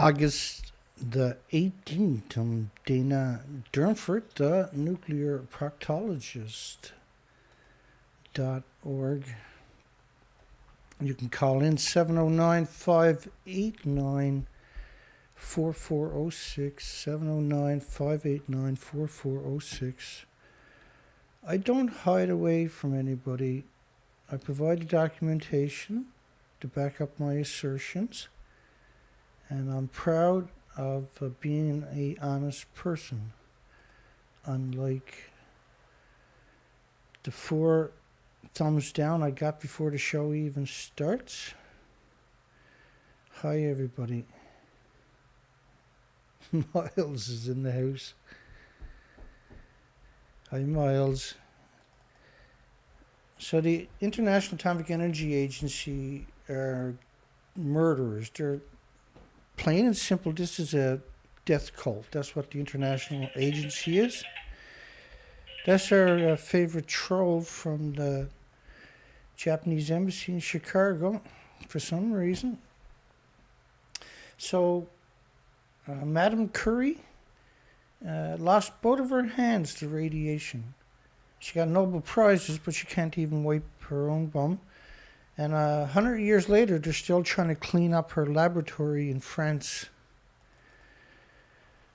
August the 18th, I'm Dana Durnford, the nuclear proctologist.org. You can call in 709-589-4406, 709-589-4406. I don't hide away from anybody. I provide the documentation to back up my assertions, and I'm proud of being an honest person, unlike the 4 thumbs down I got before the show even starts. Hi everybody. Miles is in the house. Hi Miles. So the International Atomic Energy Agency are murderers. They're plain and simple. This is a death cult. That's what the International Agency is. That's our favorite troll from the Japanese embassy in Chicago for some reason. So Madame Curie lost both of her hands to radiation. She got Nobel Prizes, but she can't even wipe her own bum. And 100 years later, they're still trying to clean up her laboratory in France.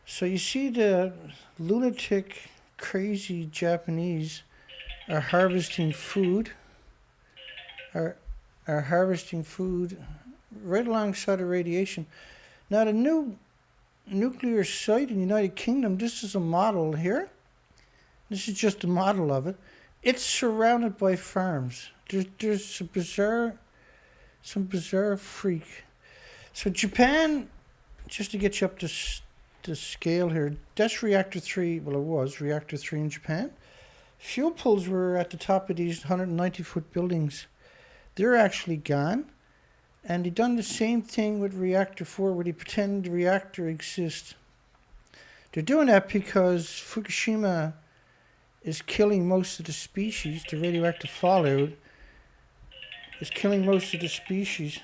So you see, the lunatic, crazy Japanese are harvesting food, are harvesting food right alongside the radiation. Now, the new nuclear site in the United Kingdom, this is a model here. This is just a model of it. It's surrounded by farms. There's some bizarre freak. So Japan, just to get you up to scale here, that's reactor 3, well it was reactor 3 in Japan. Fuel pools were at the top of these 190-foot buildings. They're actually gone. And they done the same thing with reactor 4 where they pretend the reactor exists. They're doing that because Fukushima is killing most of the species. The radioactive fallout is killing most of the species.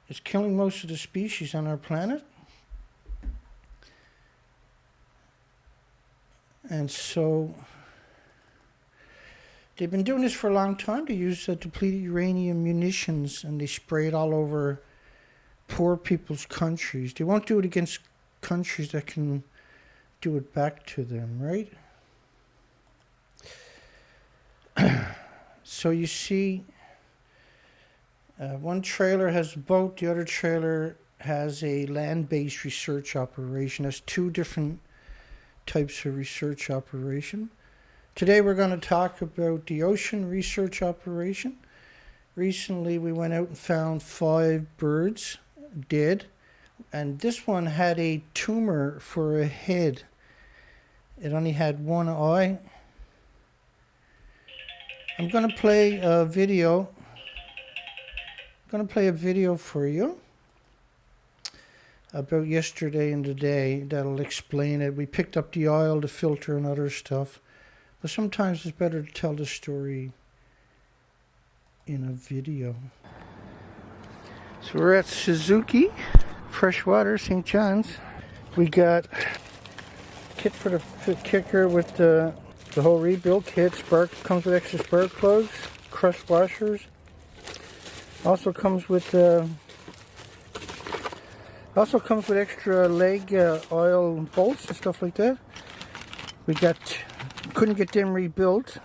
It's killing most of the species on our planet. And so they've been doing this for a long time. They use depleted uranium munitions and they spray it all over poor people's countries. They won't do it against countries that can do it back to them, right? So you see, one trailer has a boat, the other trailer has a land-based research operation. That's 2 different types of research operation. Today we're going to talk about the ocean research operation. Recently we went out and found 5 birds dead, and this one had a tumor for a head. It only had 1 eye. I'm going to play a video. I'm going to play a video for you about yesterday and today that'll explain it. We picked up the oil, the filter, and other stuff. But sometimes it's better to tell the story in a video. So we're at Suzuki, Freshwater, St. John's. We got kit for the kicker with the whole rebuild kit. Spark comes with extra spark plugs, crust washers. Also comes with extra leg oil bolts and stuff like that. We couldn't get them rebuilt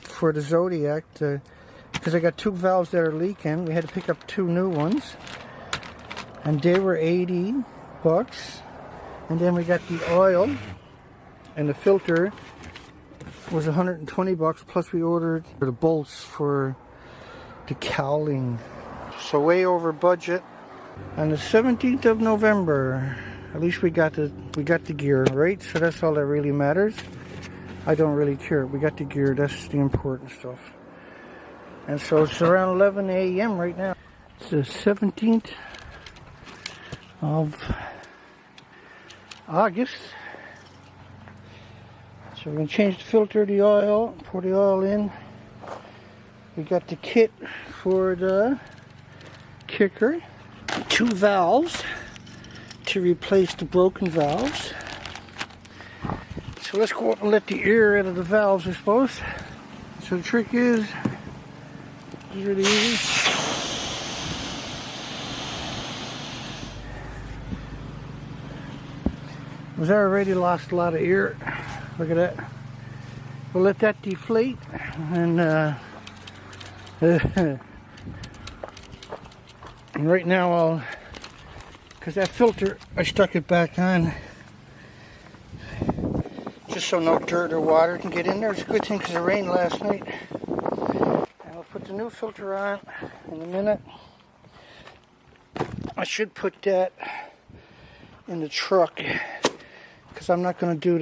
for the Zodiac because I got 2 valves that are leaking. We had to pick up 2 new ones, and they were $80. And then we got the oil and the filter was $120, plus we ordered the bolts for the cowling. So way over budget. On the 17th of November, at least we got the gear, right? So that's all that really matters. I don't really care. We got the gear. That's the important stuff. And so it's around 11 a.m. right now. It's the 17th of August. So we're going to change the filter, the oil, pour the oil in. We got the kit for the kicker, 2 valves to replace the broken valves. So let's go up and let the air out of the valves, I suppose. So the trick is really easy. Was already lost a lot of air. Look at that. We'll let that deflate, and and right now because that filter, I stuck it back on just so no dirt or water can get in there. It's a good thing because it rained last night. And I'll put the new filter on in a minute. I should put that in the truck because I'm not going to do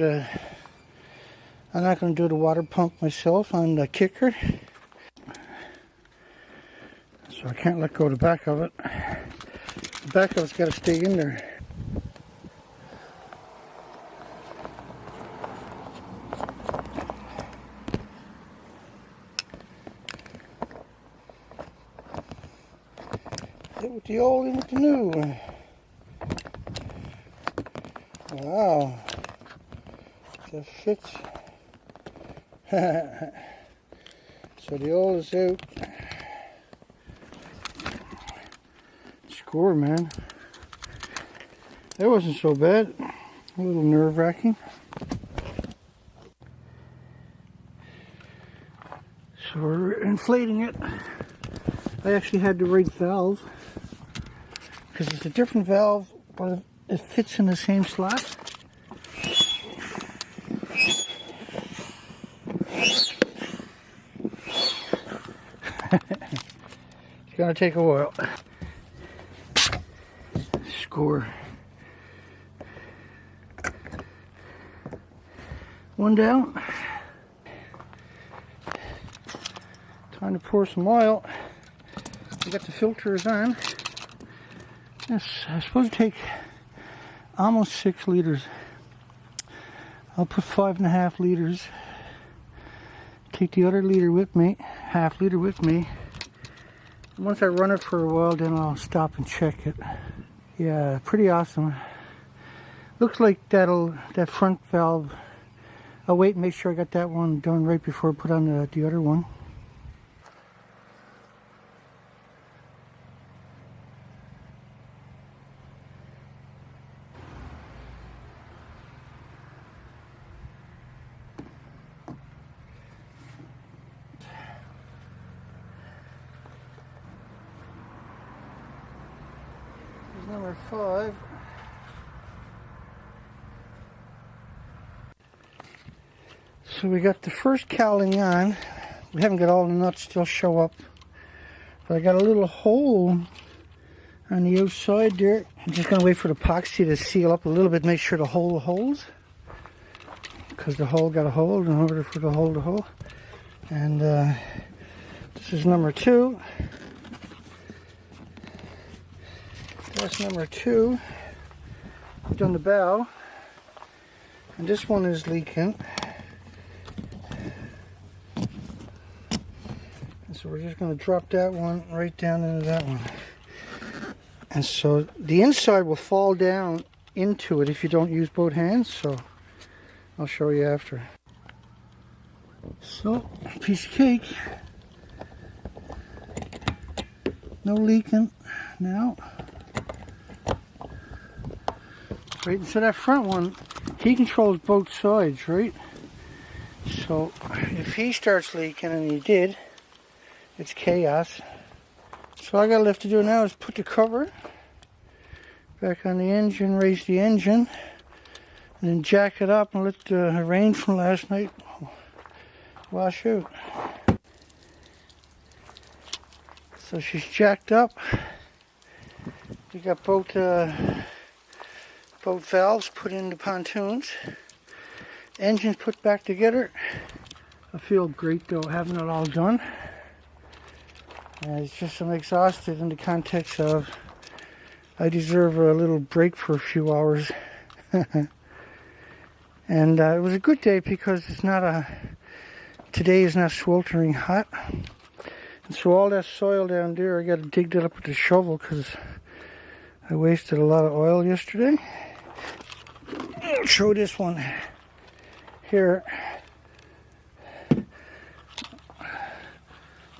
the water pump myself on the kicker. So I can't let go of the back of it. The back of it's got to stay in there. Hit with the old and with the new. Wow. That fits. So the old is out. Score, man. That wasn't so bad. A little nerve-wracking. So we're inflating it. I actually had the right valve because it's a different valve, but it fits in the same slot. It's gonna take a while. Score. One down. Time to pour some oil. We got the filters on. Yes, I suppose it take almost 6 liters. I'll put 5.5 liters. Take the other liter with me, half liter with me. Once I run it for a while, then I'll stop and check it. Yeah, pretty awesome. Looks like that front valve. I'll wait and make sure I got that one done right before I put on the other one. Number 5. So we got the first cowling on. We haven't got all the nuts still show up, but I got a little hole on the outside there. I'm just gonna wait for the epoxy to seal up a little bit, make sure the hole holds, because the hole got a hold in order for the hole to hold. And this is number 2. That's number 2. I've done the bow, and this one is leaking. And so we're just going to drop that one right down into that one. And so the inside will fall down into it if you don't use both hands. So I'll show you after. So, piece of cake. No leaking now. Right, and so that front one, he controls both sides, right? So if he starts leaking, and he did, it's chaos. So all I got left to do now is put the cover back on the engine, raise the engine, and then jack it up and let the rain from last night wash out. So she's jacked up. We got both valves put in the pontoons. Engines put back together. I feel great though having it all done. It's just I'm exhausted in the context of I deserve a little break for a few hours. And it was a good day because it's not today is not sweltering hot. And so all that soil down there, I got to dig that up with the shovel because I wasted a lot of oil yesterday. I'll show this one here.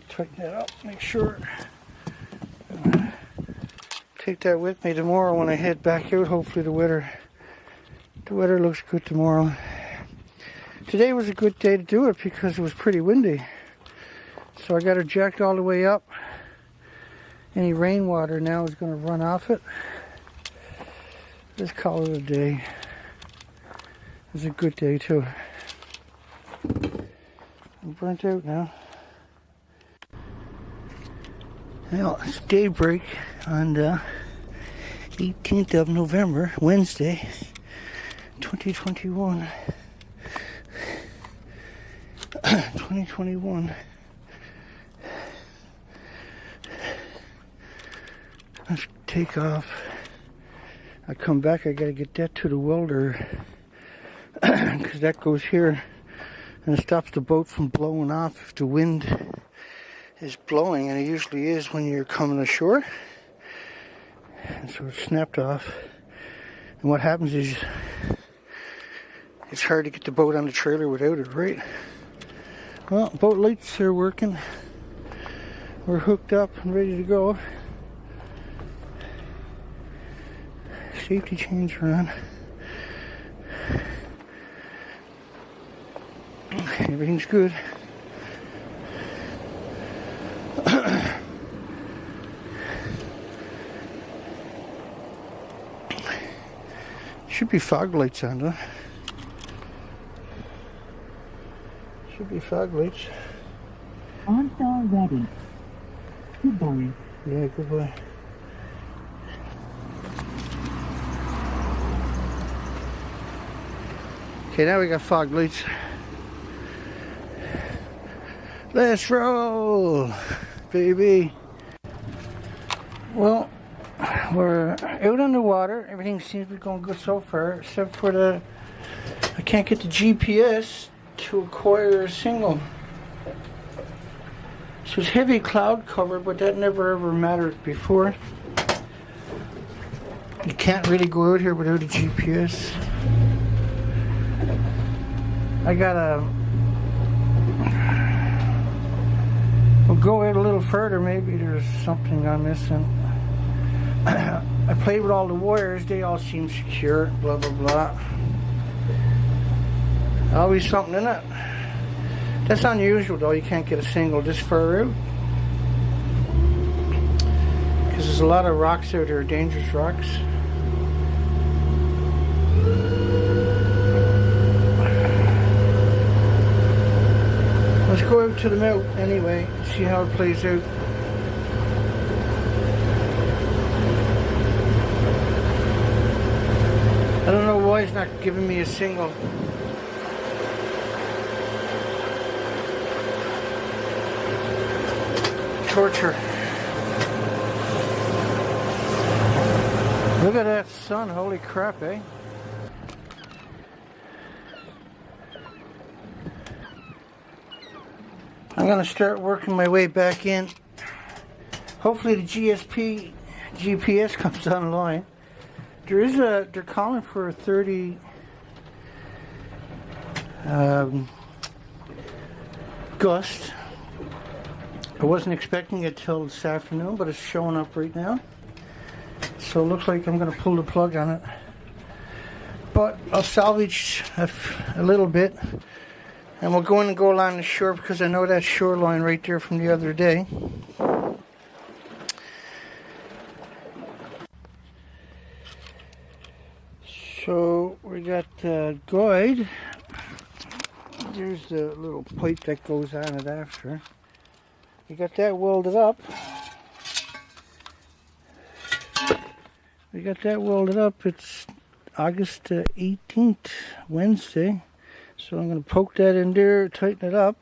Tighten that up, make sure. Take that with me tomorrow when I head back out. Hopefully the weather looks good tomorrow. Today was a good day to do it because it was pretty windy. So I got it jacked all the way up. Any rainwater now is going to run off it. Let's call it a day. It was a good day too. I'm burnt out now. Well, it's daybreak on the 18th of November, Wednesday, 2021. 2021. Let's take off. I come back, I gotta get that to the welder because that goes here and it stops the boat from blowing off if the wind is blowing, and it usually is when you're coming ashore. And so it snapped off. And what happens is it's hard to get the boat on the trailer without it, right? Well, boat lights are working. We're hooked up and ready to go. Safety chains are on. Everything's good. Should be fog lights on, though. Should be fog lights. On-star ready. Goodbye. Yeah, goodbye. Okay, now we got fog lights. Let's roll, baby. Well, we're out on the water. Everything seems to be going good so far, except for I can't get the GPS to acquire a signal. So it's heavy cloud cover, but that never ever mattered before. You can't really go out here without a GPS. We'll go out a little further, maybe there's something I'm missing. I played with all the wires, they all seem secure, blah blah blah. Always something in it. That's unusual though, you can't get a signal this far out. Because there's a lot of rocks out there, dangerous rocks. Let's go out to the mouth anyway, see how it plays out. I don't know why it's not giving me a signal. Torture. Look at that sun, holy crap, eh? I'm going to start working my way back in. Hopefully the GPS comes online. They're calling for a 30 gust. I wasn't expecting it till this afternoon, but it's showing up right now. So it looks like I'm going to pull the plug on it. But I'll salvage a little bit. And we'll go in and go along the shore because I know that shoreline right there from the other day. So we got the guide. There's the little pipe that goes on it after. We got that welded up. It's August 18th, Wednesday. So I'm going to poke that in there, tighten it up,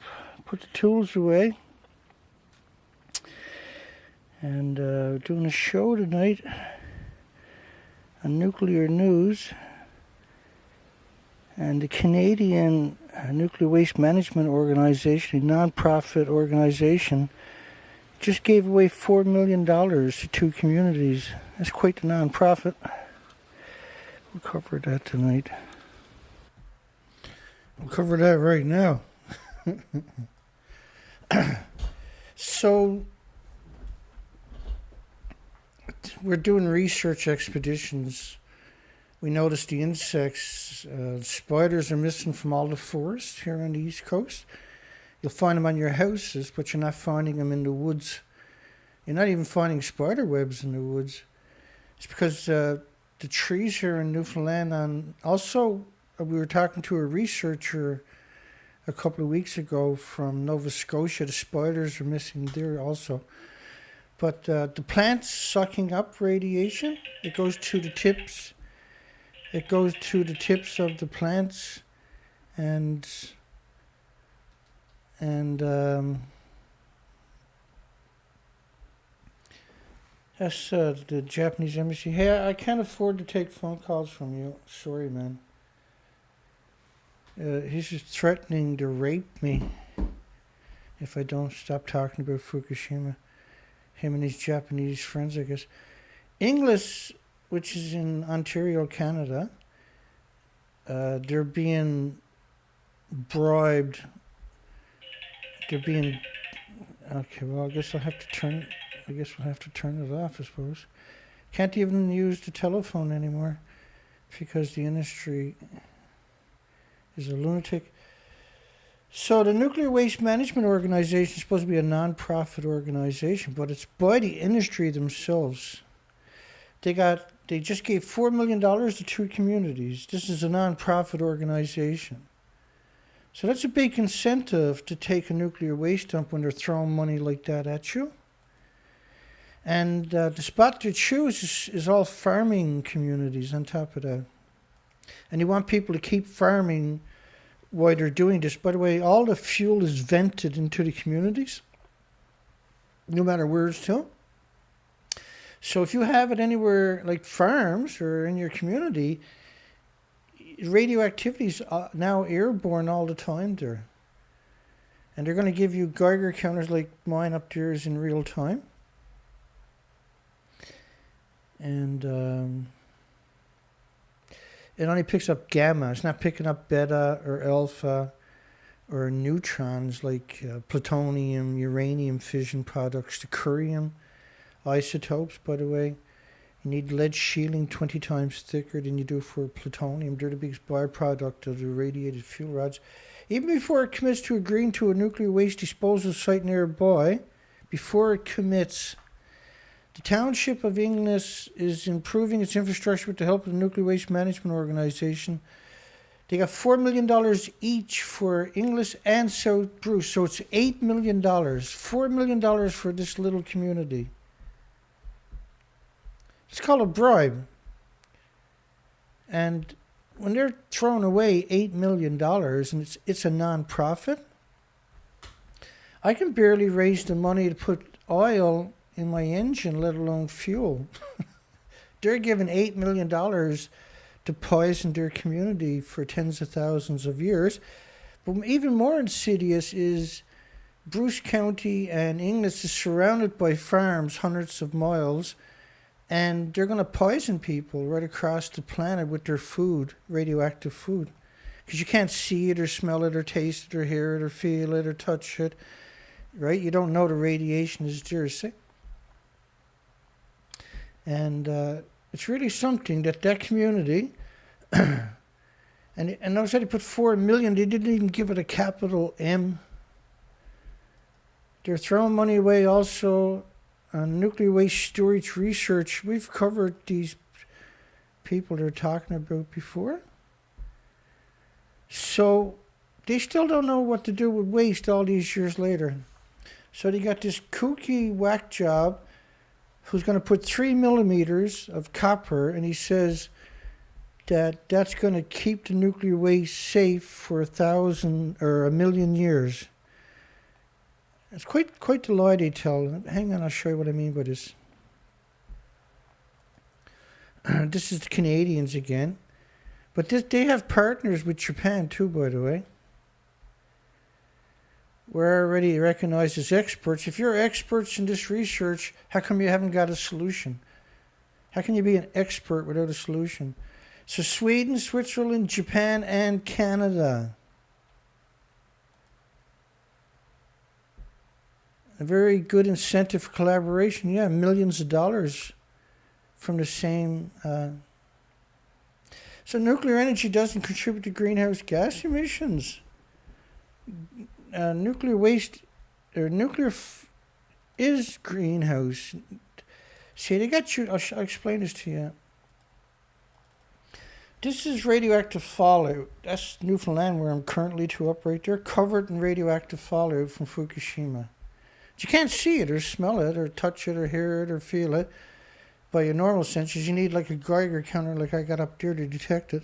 put the tools away. And doing a show tonight on nuclear news. And the Canadian Nuclear Waste Management Organization, a non-profit organization, just gave away $4 million to 2 communities. That's quite the non-profit. We'll cover that tonight. We'll cover that right now. So, we're doing research expeditions. We noticed the insects, spiders are missing from all the forests here on the East Coast. You'll find them on your houses, but you're not finding them in the woods. You're not even finding spider webs in the woods. It's because the trees here in Newfoundland, and also we were talking to a researcher a couple of weeks ago from Nova Scotia. The spiders are missing there also. But the plants sucking up radiation, it goes to the tips. It goes to the tips of the plants, and that's the Japanese embassy. Hey, I can't afford to take phone calls from you. Sorry, man. He's just threatening to rape me if I don't stop talking about Fukushima. Him and his Japanese friends, I guess. English, which is in Ontario, Canada, they're being bribed. They're being... Okay, well, I guess we'll have to turn it off, I suppose. Can't even use the telephone anymore because the industry is a lunatic. So the Nuclear Waste Management Organization is supposed to be a non-profit organization, but it's by the industry themselves. They just gave $4 million to 2 communities. This is a non-profit organization. So that's a big incentive to take a nuclear waste dump when they're throwing money like that at you. And the spot they choose is all farming communities on top of that. And you want people to keep farming while they're doing this. By the way, all the fuel is vented into the communities, no matter where it's to. So if you have it anywhere like farms or in your community, radioactivity is now airborne all the time there. And they're going to give you Geiger counters like mine up there is in real time. And it only picks up gamma. It's not picking up beta or alpha or neutrons like plutonium, uranium fission products, the curium isotopes, by the way. You need lead shielding 20 times thicker than you do for plutonium. They're the biggest byproduct of the radiated fuel rods. Even before it commits to agreeing to a nuclear waste disposal site nearby, before it commits, the Township of Inglis is improving its infrastructure with the help of the Nuclear Waste Management Organization. They got $4 million each for Inglis and South Bruce, so it's $8 million. $4 million for this little community. It's called a bribe. And when they're throwing away $8 million and it's a non-profit, I can barely raise the money to put oil in my engine, let alone fuel. They're giving $8 million to poison their community for tens of thousands of years. But even more insidious is Bruce County and Inglis is surrounded by farms hundreds of miles, and they're going to poison people right across the planet with their food, radioactive food. Because you can't see it or smell it or taste it or hear it or feel it or touch it, right? You don't know the radiation is there, see? And it's really something that community, and notice how they put $4 million, they didn't even give it a capital M. They're throwing money away also on nuclear waste storage research. We've covered these people they're talking about before. So they still don't know what to do with waste all these years later. So they got this kooky whack job who's going to put 3 millimeters of copper, and he says that that's going to keep the nuclear waste safe for 1,000 or 1,000,000 years. It's quite the lie they tell. Hang on, I'll show you what I mean by this. This is the Canadians again. But they have partners with Japan too, by the way. We're already recognized as experts. If you're experts in this research, how come you haven't got a solution? How can you be an expert without a solution? So Sweden, Switzerland, Japan, and Canada. A very good incentive for collaboration. Yeah, millions of dollars from the same. So nuclear energy doesn't contribute to greenhouse gas emissions. Nuclear waste, or is greenhouse. See, they got you. I'll explain this to you. This is radioactive fallout. That's Newfoundland, where I'm currently up right there, covered in radioactive fallout from Fukushima. But you can't see it, or smell it, or touch it, or hear it, or feel it by your normal senses. You need like a Geiger counter, like I got up there, to detect it.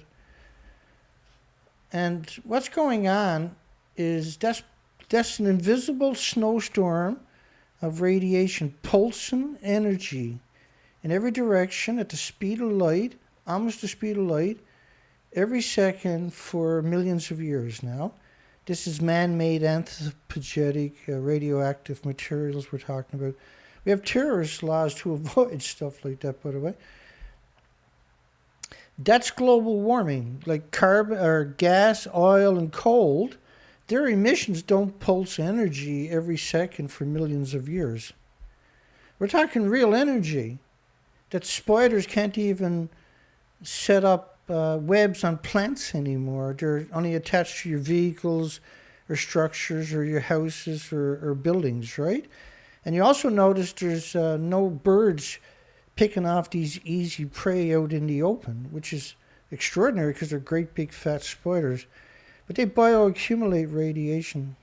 And what's going on is that's an invisible snowstorm of radiation, pulsing energy in every direction at the speed of light, almost the speed of light, every second for millions of years now. This is man-made anthropogenic radioactive materials we're talking about. We have terrorist laws to avoid stuff like that, by the way. That's global warming, like carbon or gas, oil, and coal. Their emissions don't pulse energy every second for millions of years. We're talking real energy that spiders can't even set up webs on plants anymore. They're only attached to your vehicles or structures or your houses or buildings, right? And you also notice there's no birds picking off these easy prey out in the open, which is extraordinary because they're great big fat spiders. But they bioaccumulate radiation.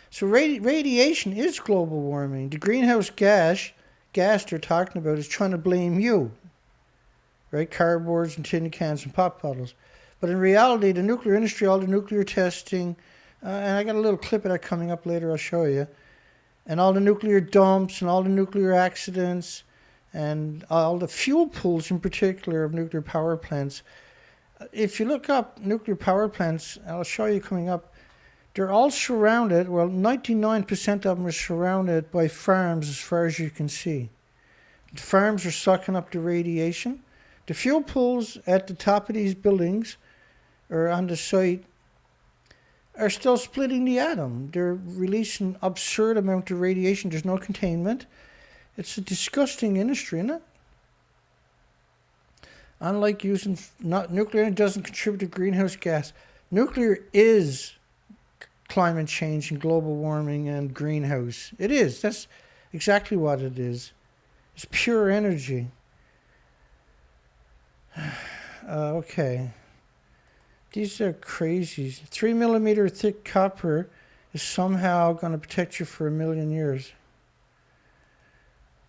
So radiation is global warming. The greenhouse gas they're talking about is trying to blame you, right? Cardboards and tin cans and pop bottles. But in reality, the nuclear industry, all the nuclear testing, and I got a little clip of that coming up later, I'll show you, and all the nuclear dumps and all the nuclear accidents and all the fuel pools in particular of nuclear power plants. If you look up nuclear power plants, I'll show you coming up, they're all surrounded, well, 99% of them are surrounded by farms as far as you can see. The farms are sucking up the radiation. The fuel pools at the top of these buildings or on the site are still splitting the atom. They're releasing absurd amount of radiation. There's no containment. It's a disgusting industry, isn't it? Unlike using nuclear, it doesn't contribute to greenhouse gas. Nuclear is climate change and global warming and greenhouse. It is. That's exactly what it is. It's pure energy. Okay. These are crazy. 3 millimeter thick copper is somehow going to protect you for 1 million years.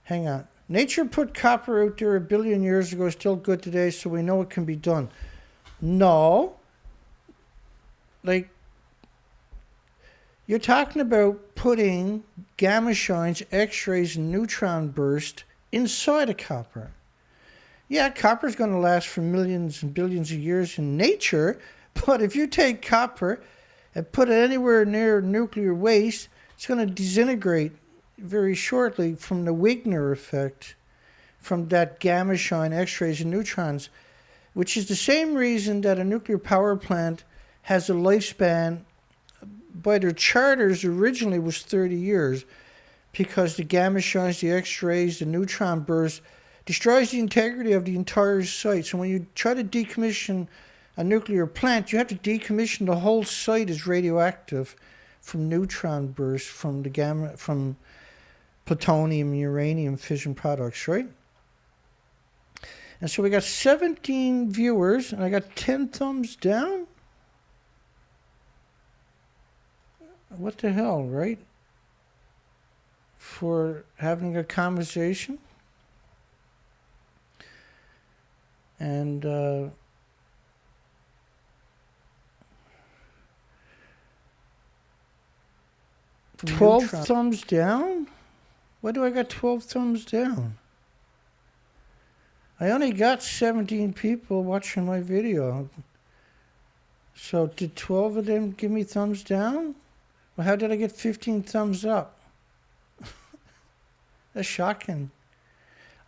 Hang on. Nature put copper out there 1 billion years ago, still good today, so we know it can be done. No. Like, you're talking about putting gamma shines, X-rays, and neutron burst inside a copper. Yeah, copper's going to last for millions and billions of years in nature, but if you take copper and put it anywhere near nuclear waste, it's going to disintegrate very shortly from the Wigner effect, from that gamma shine, X-rays, and neutrons, which is the same reason that a nuclear power plant has a lifespan by their charters originally was 30 years, because the gamma shines, the X-rays, the neutron burst destroys the integrity of the entire site. So when you try to decommission a nuclear plant, you have to decommission the whole site as radioactive from neutron bursts, from the gamma, from plutonium and uranium fission products, right? And so we got 17 viewers, and I got 10 thumbs down. What the hell, right? For having a conversation. And 12 thumbs down? Why do I got 12 thumbs down? I only got 17 people watching my video. So did 12 of them give me thumbs down? Well, how did I get 15 thumbs up? That's shocking.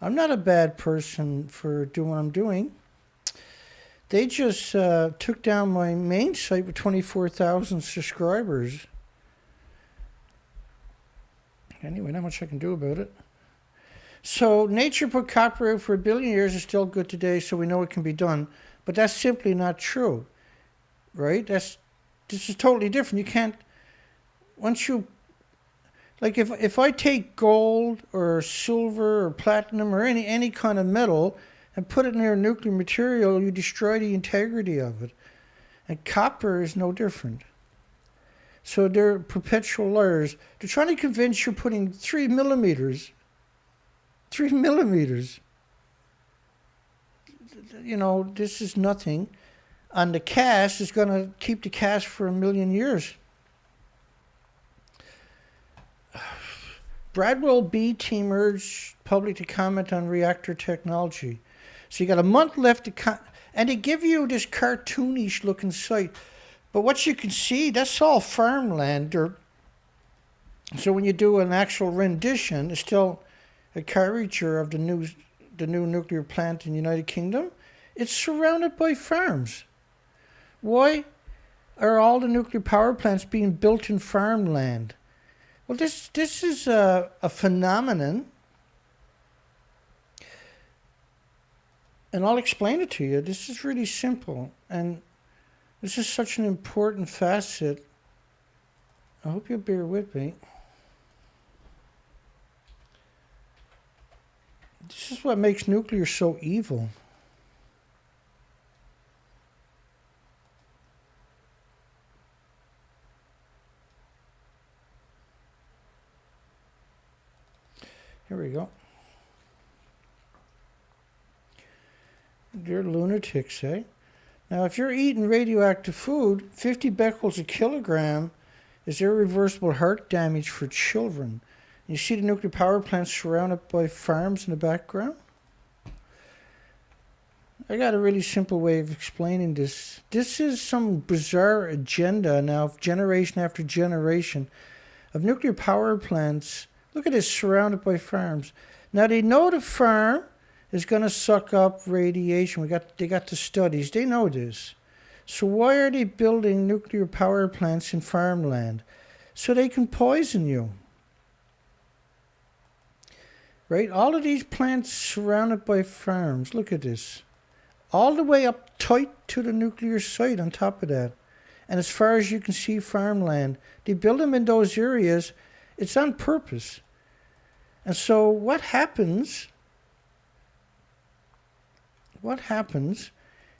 I'm not a bad person for doing what I'm doing. They just took down my main site with 24,000 subscribers. Anyway, not much I can do about it. So nature put copper out for 1 billion years, is still good today, so we know it can be done. But that's simply not true, right? This is totally different. You can't, once you, like if I take gold or silver or platinum or any kind of metal and put it near a nuclear material, you destroy the integrity of it. And copper is no different. So they're perpetual liars. They're trying to convince you putting 3 millimeters. 3 millimeters. You know, this is nothing. And the cast is going to keep the cast for 1 million years. Bradwell B team urged public to comment on reactor technology. So you got a month left to and they give you this cartoonish looking site. But what you can see, that's all farmland. So when you do an actual rendition, it's still a caricature of the new nuclear plant in the United Kingdom. It's surrounded by farms. Why are all the nuclear power plants being built in farmland? Well, this is a phenomenon. And I'll explain it to you. This is really simple. And this is such an important facet. I hope you'll bear with me. This is what makes nuclear so evil. Here we go. They're lunatics, eh? Now, if you're eating radioactive food, 50 becquerels a kilogram is irreversible heart damage for children. You see the nuclear power plants surrounded by farms in the background? I got a really simple way of explaining this. This is some bizarre agenda now, generation after generation, of nuclear power plants. Look at this, surrounded by farms. Now, they know the farm is going to suck up radiation. They got the studies. They know this. So why are they building nuclear power plants in farmland? So they can poison you. Right? All of these plants surrounded by farms. Look at this. All the way up tight to the nuclear site on top of that. And as far as you can see, farmland. They build them in those areas. It's on purpose. And so what happens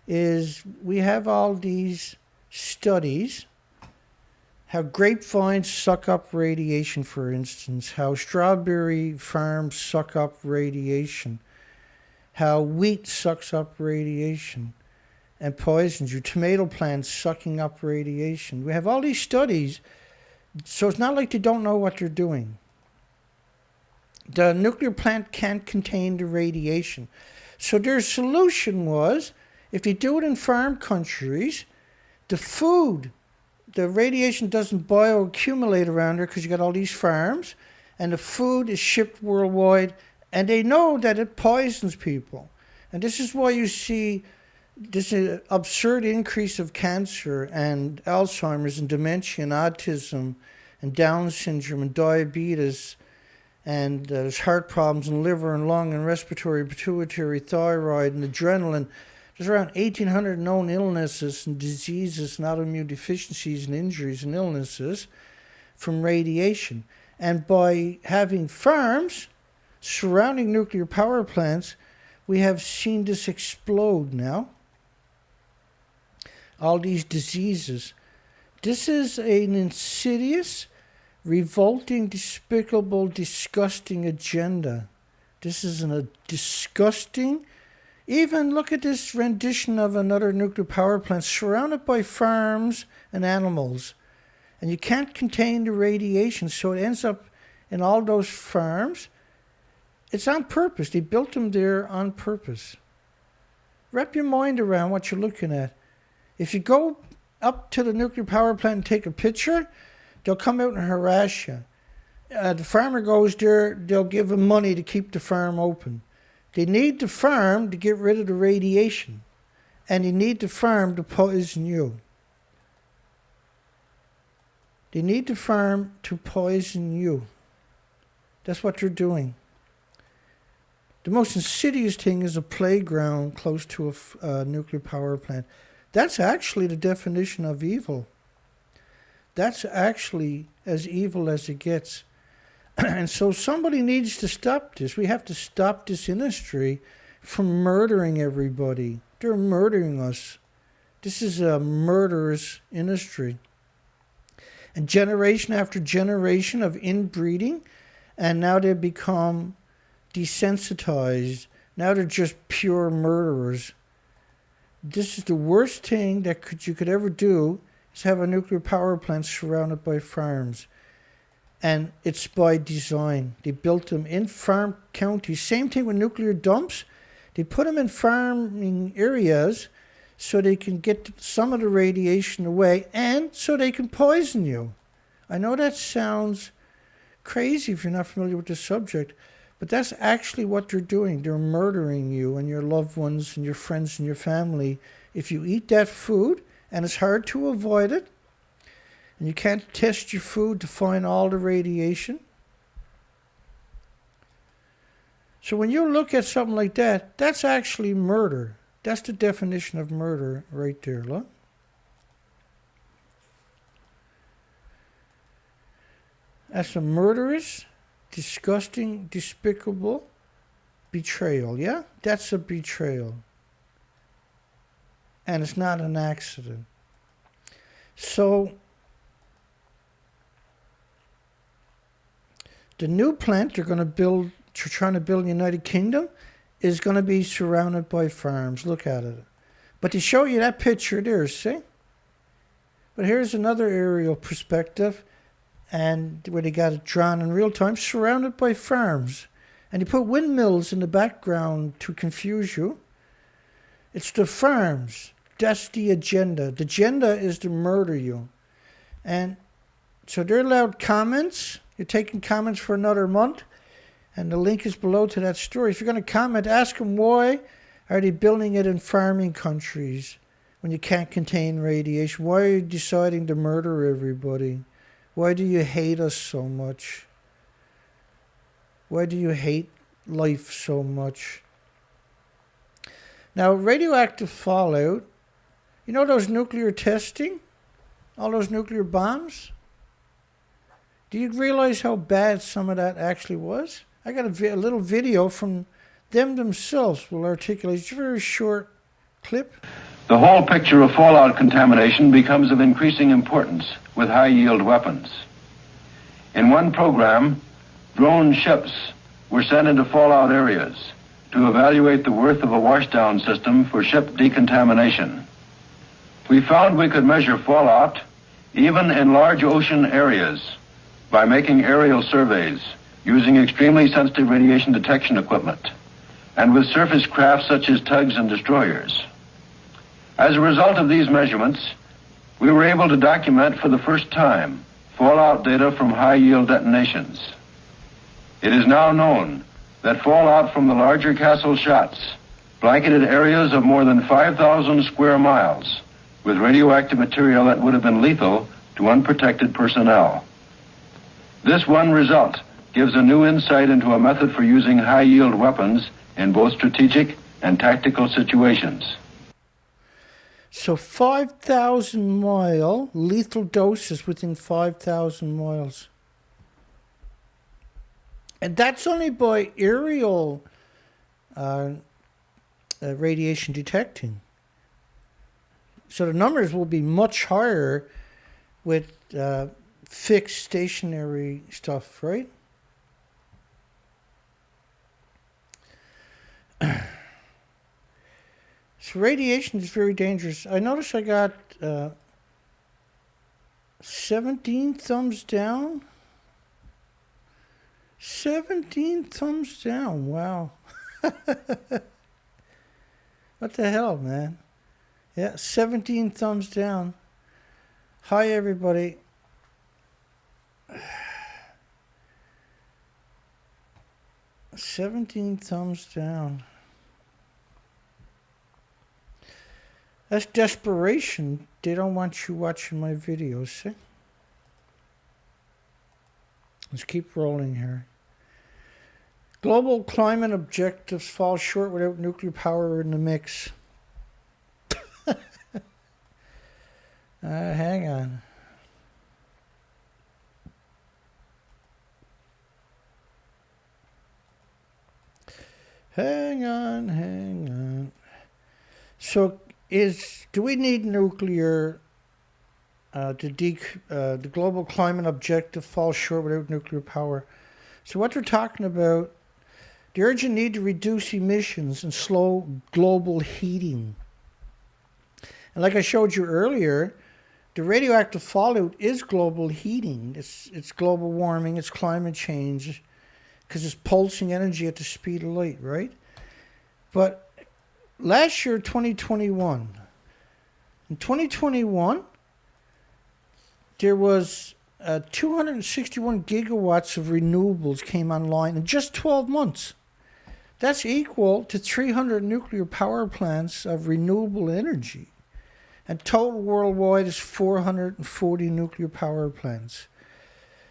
is we have all these studies, how grapevines suck up radiation, for instance, how strawberry farms suck up radiation, how wheat sucks up radiation and poisons you, tomato plants sucking up radiation. We have all these studies, so it's not like they don't know what they're doing. The nuclear plant can't contain the radiation. So their solution was, if they do it in farm countries, the radiation doesn't bioaccumulate around there because you got all these farms, and the food is shipped worldwide, and they know that it poisons people. And this is why you see this absurd increase of cancer and Alzheimer's and dementia and autism and Down syndrome and diabetes, and there's heart problems and liver and lung and respiratory, pituitary, thyroid and adrenaline. There's around 1,800 known illnesses and diseases and autoimmune deficiencies and injuries and illnesses from radiation. And by having farms surrounding nuclear power plants, we have seen this explode now. All these diseases. This is an insidious, revolting, despicable, disgusting agenda. This is a disgusting. Even look at this rendition of another nuclear power plant surrounded by farms and animals. And you can't contain the radiation, so it ends up in all those farms. It's on purpose. They built them there on purpose. Wrap your mind around what you're looking at. If you go up to the nuclear power plant and take a picture, they'll come out and harass you. The farmer goes there, they'll give him money to keep the farm open. They need the farm to get rid of the radiation. And they need the farm to poison you. They need the farm to poison you. That's what they're doing. The most insidious thing is a playground close to a nuclear power plant. That's actually the definition of evil. That's actually as evil as it gets. And so somebody needs to stop this. We have to stop this industry from murdering everybody. They're murdering us. This is a murderous industry. And generation after generation of inbreeding, and now they've become desensitized. Now they're just pure murderers. This is the worst thing that you could ever do, is have a nuclear power plant surrounded by farms. And it's by design. They built them in farm counties. Same thing with nuclear dumps. They put them in farming areas so they can get some of the radiation away and so they can poison you. I know that sounds crazy if you're not familiar with the subject, but that's actually what they're doing. They're murdering you and your loved ones and your friends and your family if you eat that food, and it's hard to avoid it. And you can't test your food to find all the radiation. So when you look at something like that, that's actually murder. That's the definition of murder right there, look. That's a murderous, disgusting, despicable betrayal, yeah? That's a betrayal. And it's not an accident. So the new plant they're trying to build in the United Kingdom is going to be surrounded by farms. Look at it. But to show you that picture there, see? But here's another aerial perspective, and where they got it drawn in real time, surrounded by farms. And they put windmills in the background to confuse you. It's the farms. That's the agenda. The agenda is to murder you. And so they're allowed comments. You're taking comments for another month. And the link is below to that story. If you're going to comment, ask them why are they building it in farming countries when you can't contain radiation? Why are you deciding to murder everybody? Why do you hate us so much? Why do you hate life so much? Now, radioactive fallout, you know those nuclear testing? All those nuclear bombs? Do you realize how bad some of that actually was? I got a little video from them themselves will articulate. It's a very short clip. The whole picture of fallout contamination becomes of increasing importance with high-yield weapons. In one program, drone ships were sent into fallout areas to evaluate the worth of a washdown system for ship decontamination. We found we could measure fallout even in large ocean areas by making aerial surveys using extremely sensitive radiation detection equipment and with surface craft such as tugs and destroyers. As a result of these measurements, we were able to document for the first time fallout data from high-yield detonations. It is now known that fallout from the larger Castle shots blanketed areas of more than 5,000 square miles with radioactive material that would have been lethal to unprotected personnel. This one result gives a new insight into a method for using high-yield weapons in both strategic and tactical situations. So 5,000 mile lethal doses within 5,000 miles. And that's only by aerial radiation detecting. So the numbers will be much higher with fixed stationary stuff, right? So radiation is very dangerous. I noticed I got 17 thumbs down. 17 thumbs down. Wow. What the hell, man? Yeah, 17 thumbs down. Hi, everybody. 17 thumbs down. That's desperation. They don't want you watching my videos, see? Let's keep rolling here. Global climate objectives fall short without nuclear power in the mix. Hang on. Hang on. So, do we need nuclear? The global climate objective falls short without nuclear power. So, what they're talking about, the urgent need to reduce emissions and slow global heating. And like I showed you earlier, the radioactive fallout is global heating. It's global warming. It's climate change. Because it's pulsing energy at the speed of light, right? But last year, 2021, in 2021, there was 261 gigawatts of renewables came online in just 12 months. That's equal to 300 nuclear power plants of renewable energy. And total worldwide is 440 nuclear power plants.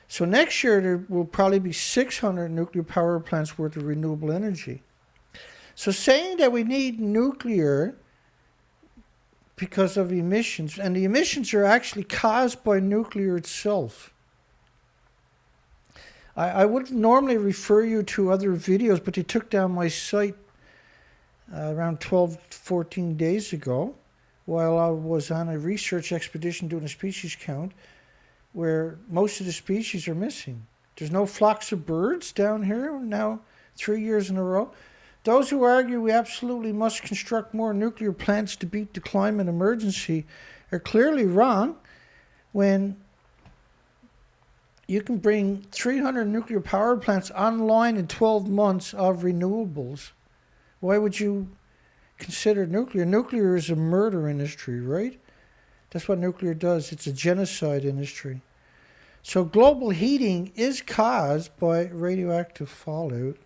So next year, there will probably be 600 nuclear power plants worth of renewable energy. So saying that we need nuclear because of emissions, and the emissions are actually caused by nuclear itself. I would normally refer you to other videos, but they took down my site around 12, 14 days ago while I was on a research expedition doing a species count, where most of the species are missing. There's no flocks of birds down here now 3 years in a row. Those who argue we absolutely must construct more nuclear plants to beat the climate emergency are clearly wrong when you can bring 300 nuclear power plants online in 12 months of renewables. Why would you consider nuclear? Nuclear is a murder industry, right? That's what nuclear does. It's a genocide industry. So global heating is caused by radioactive fallout.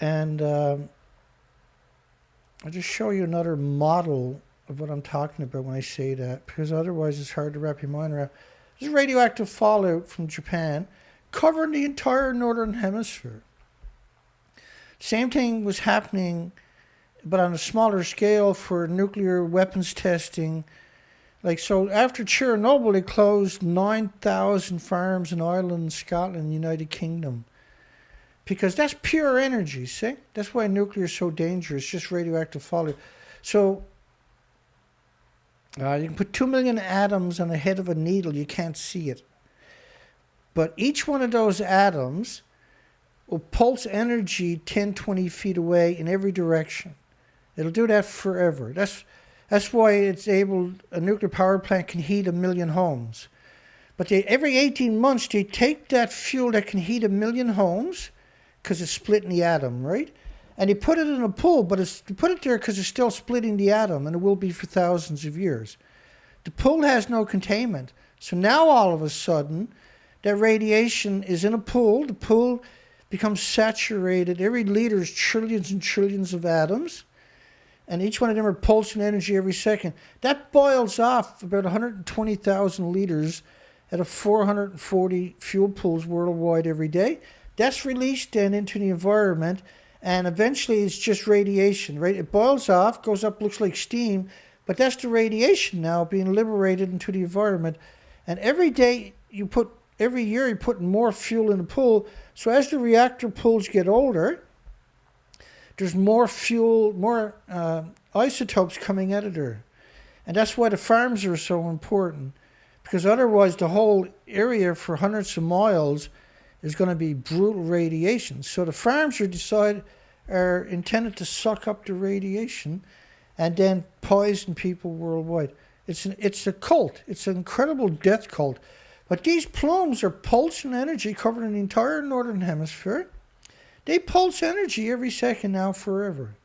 And I'll just show you another model of what I'm talking about when I say that, because otherwise it's hard to wrap your mind around. This is radioactive fallout from Japan covering the entire northern hemisphere. Same thing was happening, but on a smaller scale for nuclear weapons testing. Like, so after Chernobyl, they closed 9,000 farms in Ireland, Scotland, United Kingdom. Because that's pure energy, see? That's why nuclear is so dangerous, just radioactive fallout. So you can put 2 million atoms on the head of a needle, you can't see it. But each one of those atoms will pulse energy 10, 20 feet away in every direction. It'll do that forever. That's why a nuclear power plant can heat 1 million homes. But every 18 months, they take that fuel that can heat 1 million homes, because it's splitting the atom, right? And they put it in a pool, but they put it there because it's still splitting the atom, and it will be for thousands of years. The pool has no containment. So now all of a sudden, that radiation is in a pool. The pool becomes saturated. Every liter is trillions and trillions of atoms, and each one of them are pulsing energy every second. That boils off about 120,000 liters out of 440 fuel pools worldwide every day. That's released then into the environment, and eventually it's just radiation, right? It boils off, goes up, looks like steam, but that's the radiation now being liberated into the environment. And every year you're putting more fuel in the pool. So as the reactor pools get older, there's more fuel, more isotopes coming out of there. And that's why the farms are so important, because otherwise the whole area for hundreds of miles is going to be brutal radiation. So the farms are intended to suck up the radiation and then poison people worldwide. It's a cult. It's an incredible death cult. But these plumes are pulsing energy covering the entire northern hemisphere. They pulse energy every second now forever.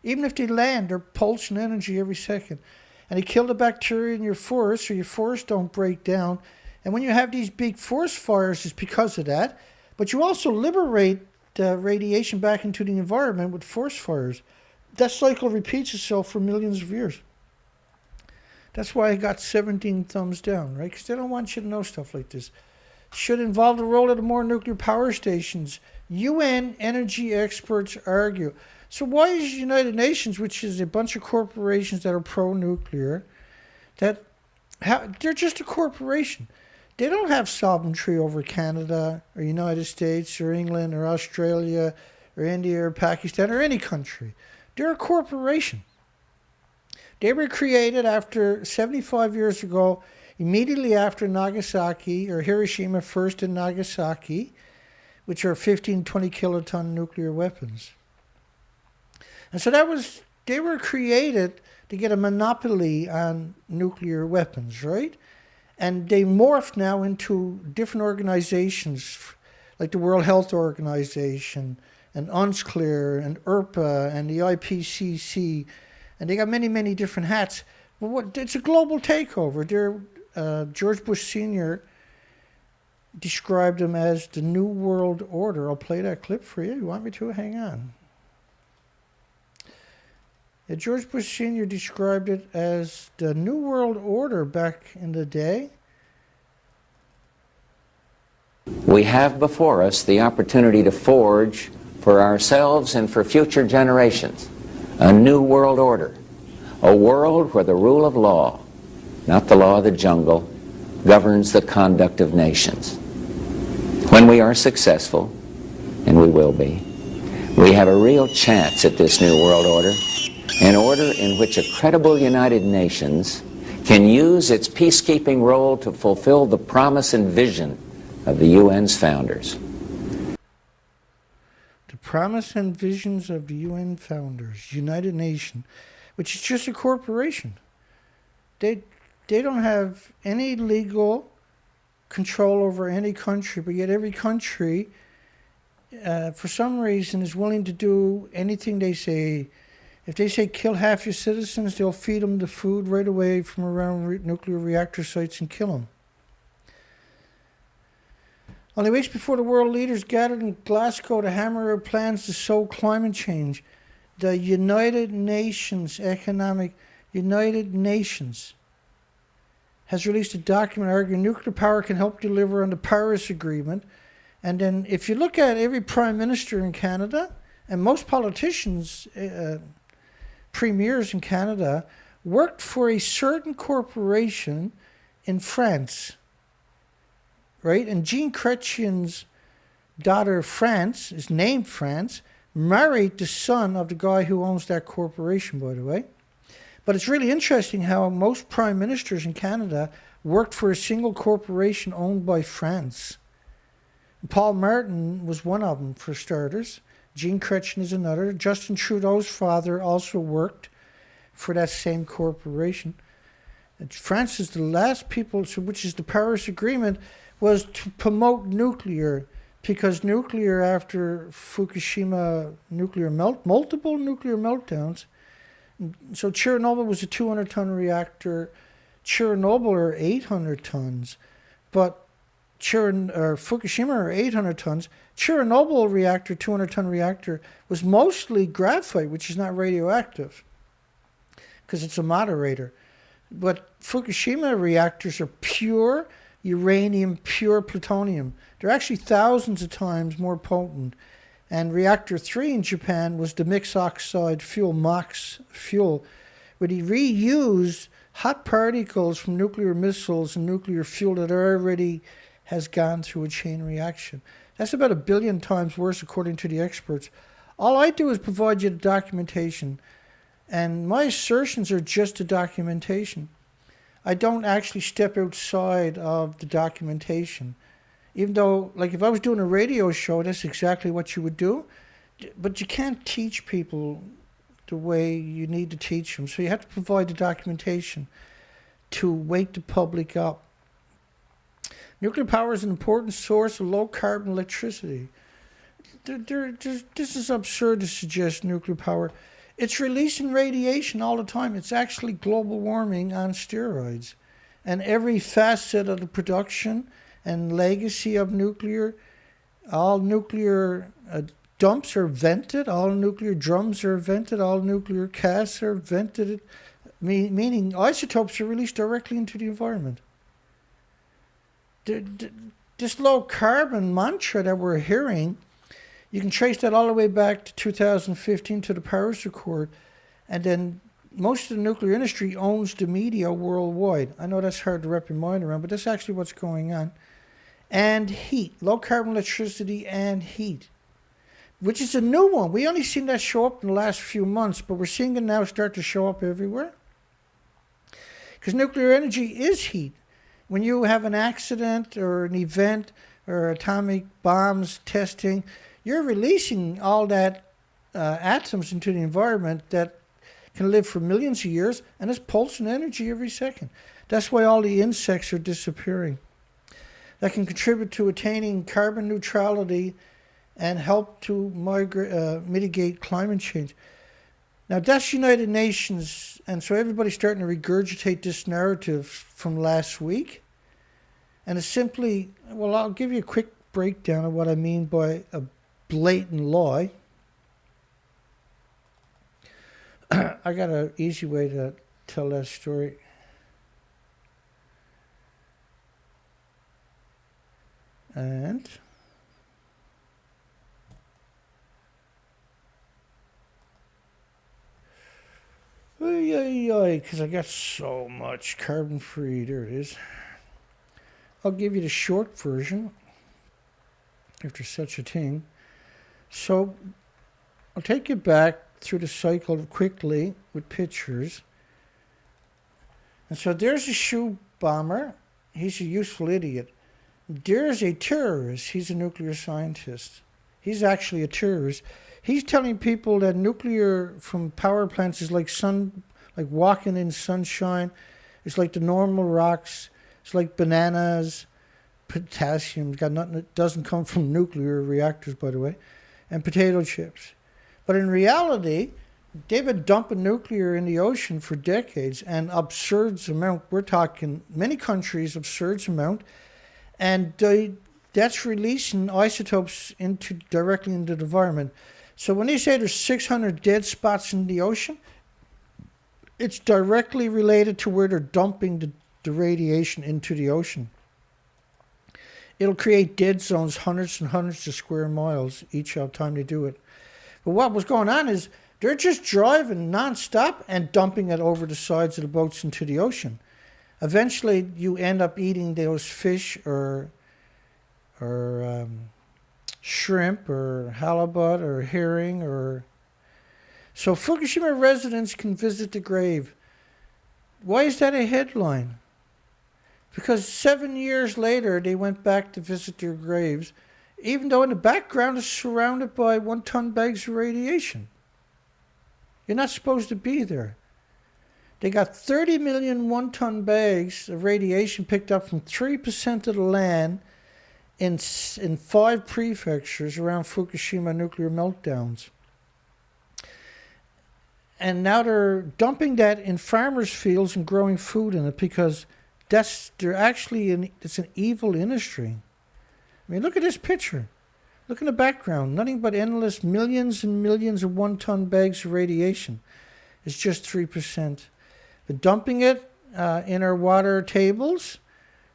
Even if they land, they're pulsing energy every second. And they kill the bacteria in your forest, so your forests don't break down. And when you have these big forest fires, it's because of that. But you also liberate radiation back into the environment with forest fires. That cycle repeats itself for millions of years. That's why I got 17 thumbs down, right? Because they don't want you to know stuff like this. Should involve the role of the more nuclear power stations. UN energy experts argue. So why is the United Nations, which is a bunch of corporations that are pro-nuclear, they're just a corporation. They don't have sovereignty over Canada or United States or England or Australia or India or Pakistan or any country. They're a corporation. They were created after 75 years ago, immediately after Nagasaki or Hiroshima first and Nagasaki, which are 15, 20 kiloton nuclear weapons. And so they were created to get a monopoly on nuclear weapons, right? And they morphed now into different organizations, like the World Health Organization, and UNSCLEAR, and IRPA, and the IPCC, and they got many, many different hats. But it's a global takeover. George Bush Sr. described them as the New World Order. I'll play that clip for you. You want me to? Hang on. George Bush Sr. described it as the New World Order back in the day. We have before us the opportunity to forge for ourselves and for future generations a new world order, a world where the rule of law, not the law of the jungle, governs the conduct of nations. When we are successful, and we will be, we have a real chance at this new world order, an order in which a credible United Nations can use its peacekeeping role to fulfill the promise and vision of the UN's founders. The promise and visions of the UN founders, United Nations, which is just a corporation. They don't have any legal control over any country, but yet every country, for some reason, is willing to do anything they say. If they say kill half your citizens, they'll feed them the food right away from around nuclear reactor sites and kill them. Only weeks before the world leaders gathered in Glasgow to hammer out plans to solve climate change, the United Nations has released a document arguing nuclear power can help deliver on the Paris Agreement. And then if you look at every prime minister in Canada, and most politicians, premiers in Canada, worked for a certain corporation in France, right? And Jean Chrétien's daughter, France, is named France, married the son of the guy who owns that corporation, by the way. But it's really interesting how most prime ministers in Canada worked for a single corporation owned by France. Paul Martin was one of them, for starters. Jean Chrétien is another. Justin Trudeau's father also worked for that same corporation. France is the last people, which is the Paris Agreement, was to promote nuclear, because nuclear, after Fukushima multiple nuclear meltdowns. So Chernobyl was a 200-ton reactor. Chernobyl are 800 tons, but Fukushima are 800 tons. Chernobyl reactor, 200-ton reactor, was mostly graphite, which is not radioactive, because it's a moderator. But Fukushima reactors are pure uranium, pure plutonium. They're actually thousands of times more potent. And reactor 3 in Japan was the mixed oxide fuel, MOX fuel, where they reused hot particles from nuclear missiles and nuclear fuel that already has gone through a chain reaction. That's about 1 billion times worse, according to the experts. All I do is provide you the documentation, and my assertions are just the documentation. I don't actually step outside of the documentation. Even though, like, if I was doing a radio show, that's exactly what you would do. But you can't teach people the way you need to teach them. So you have to provide the documentation to wake the public up. Nuclear power is an important source of low-carbon electricity. This is absurd to suggest nuclear power. It's releasing radiation all the time. It's actually global warming on steroids. And every facet of the production and legacy of nuclear All nuclear dumps are vented, all nuclear drums are vented, all nuclear casks are vented, meaning isotopes are released directly into the environment. This low carbon mantra that we're hearing, you can trace that all the way back to 2015 to the Paris Accord, and then most of the nuclear industry owns the media worldwide. I know that's hard to wrap your mind around, but that's actually what's going on. And heat, low carbon electricity and heat, which is a new one. We only seen that show up in the last few months, but we're seeing it now start to show up everywhere. Because nuclear energy is heat. When you have an accident or an event or atomic bombs testing, you're releasing all that atoms into the environment that can live for millions of years, and it's pulsing energy every second. That's why all the insects are disappearing. That can contribute to attaining carbon neutrality and help to mitigate climate change. Now, that's United Nations, and so everybody's starting to regurgitate this narrative from last week. And it's simply, well, I'll give you a quick breakdown of what I mean by a blatant lie. I got an easy way to tell that story. And because I got so much carbon free. There it is. I'll give you the short version, if there's such a thing. So I'll take you back through the cycle quickly with pictures. And so there's a shoe bomber. He's a useful idiot. There's a terrorist. He's a nuclear scientist. He's actually a terrorist. He's telling people that nuclear from power plants is like walking in sunshine. It's like the normal rocks. It's like bananas, potassium. Got nothing. It doesn't come from nuclear reactors, by the way, and potato chips. But in reality, they've been dumping nuclear in the ocean for decades, and absurd amount. We're talking many countries, absurd amount, and that's releasing isotopes directly into the environment. So when they say there's 600 dead spots in the ocean, it's directly related to where they're dumping the radiation into the ocean. It'll create dead zones, hundreds and hundreds of square miles each time they do it. But what was going on is they're just driving nonstop and dumping it over the sides of the boats into the ocean. Eventually, you end up eating those fish or shrimp or halibut or herring or... So Fukushima residents can visit the grave. Why is that a headline? Because 7 years later, they went back to visit their graves, even though in the background is surrounded by 1-ton bags of radiation. You're not supposed to be there. They got 30 million 1-ton bags of radiation picked up from 3% of the land in 5 prefectures around Fukushima nuclear meltdowns. And now they're dumping that in farmers' fields and growing food in it because it's an evil industry. I mean, look at this picture. Look in the background. Nothing but endless millions and millions of 1-ton bags of radiation. It's just 3%. Been dumping it in our water tables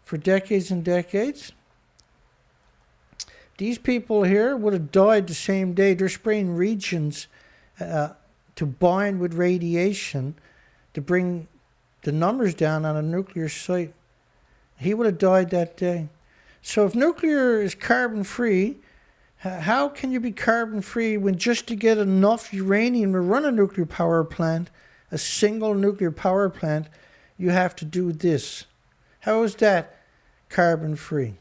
for decades and decades. These people here would have died the same day. They're spraying regions to bind with radiation to bring the numbers down on a nuclear site. He would have died that day. So if nuclear is carbon-free, how can you be carbon-free when just to get enough uranium to run a nuclear power plant, a single nuclear power plant, you have to do this? How is that carbon-free?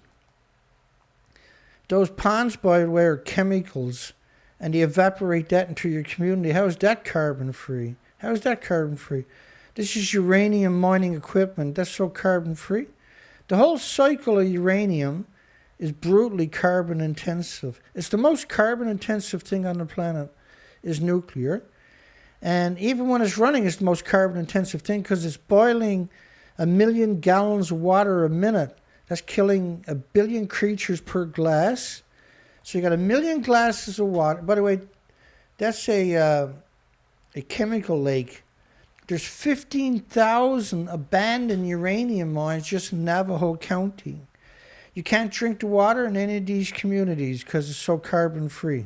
Those ponds, by the way, are chemicals, and they evaporate that into your community. How is that carbon-free? How is that carbon-free? This is uranium mining equipment. That's so carbon-free. The whole cycle of uranium is brutally carbon-intensive. It's the most carbon-intensive thing on the planet, is nuclear. And even when it's running, it's the most carbon-intensive thing because it's boiling 1 million gallons of water a minute. That's killing 1 billion creatures per glass, So you got 1 million glasses of water. By the way, that's a chemical lake. There's 15,000 abandoned uranium mines just in Navajo County. You can't drink the water in any of these communities because it's so carbon free.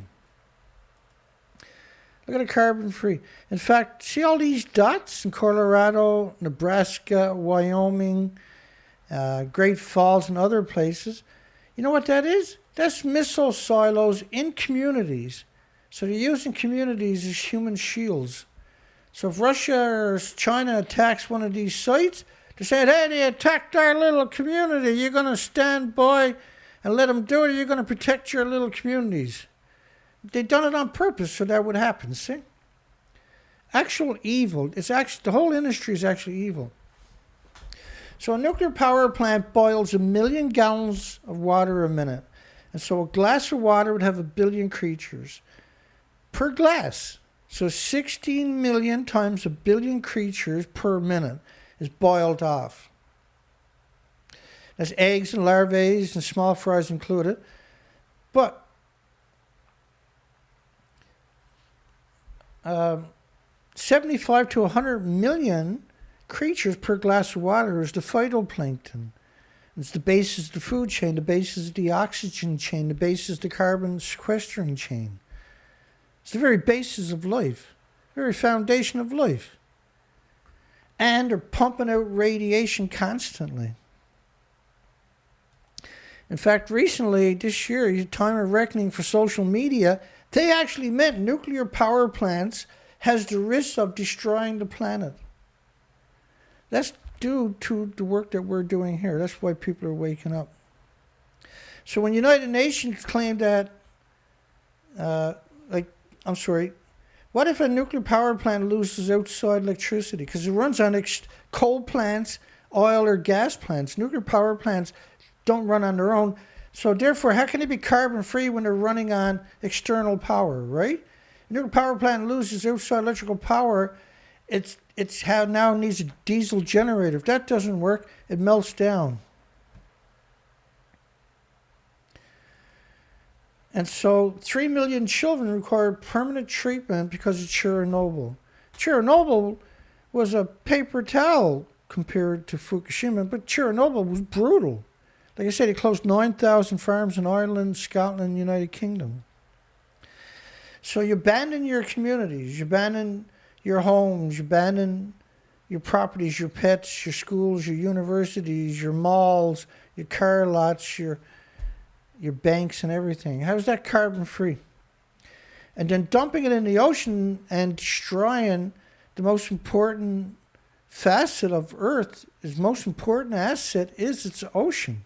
Look at the carbon free. In fact, see all these dots in Colorado, Nebraska, Wyoming, Great Falls, and other places? You know what that is? That's missile silos in communities. So they're using communities as human shields. So if Russia or China attacks one of these sites, they're saying, hey, they attacked our little community. You're going to stand by and let them do it, or you're going to protect your little communities. They've done it on purpose so that would happen, see? Actual evil. It's actually, the whole industry is actually evil. So a nuclear power plant boils 1 million gallons of water a minute. And so a glass of water would have 1 billion creatures per glass. So 16 million times 1 billion creatures per minute is boiled off. That's eggs and larvae and small fries included. But 75 to 100 million creatures per glass of water is the phytoplankton. It's the basis of the food chain, the basis of the oxygen chain, the basis of the carbon sequestering chain. It's the very basis of life, the very foundation of life. And they're pumping out radiation constantly. In fact, recently, this year, time of reckoning for social media, they actually meant nuclear power plants has the risk of destroying the planet. That's due to the work that we're doing here. That's why people are waking up. So when United Nations claimed that, what if a nuclear power plant loses outside electricity? Because it runs on coal plants, oil or gas plants. Nuclear power plants don't run on their own. So therefore, how can they be carbon free when they're running on external power, right? A nuclear power plant loses outside electrical power. It's how now it needs a diesel generator. If that doesn't work, it melts down. And so 3 million children require permanent treatment because of Chernobyl. Chernobyl was a paper towel compared to Fukushima, but Chernobyl was brutal. Like I said, it closed 9,000 farms in Ireland, Scotland, and the United Kingdom. So you abandon your communities, you abandon your homes, you abandon your properties, your pets, your schools, your universities, your malls, your car lots, your banks and everything. How is that carbon free? And then dumping it in the ocean and destroying the most important facet of Earth, its most important asset is its ocean.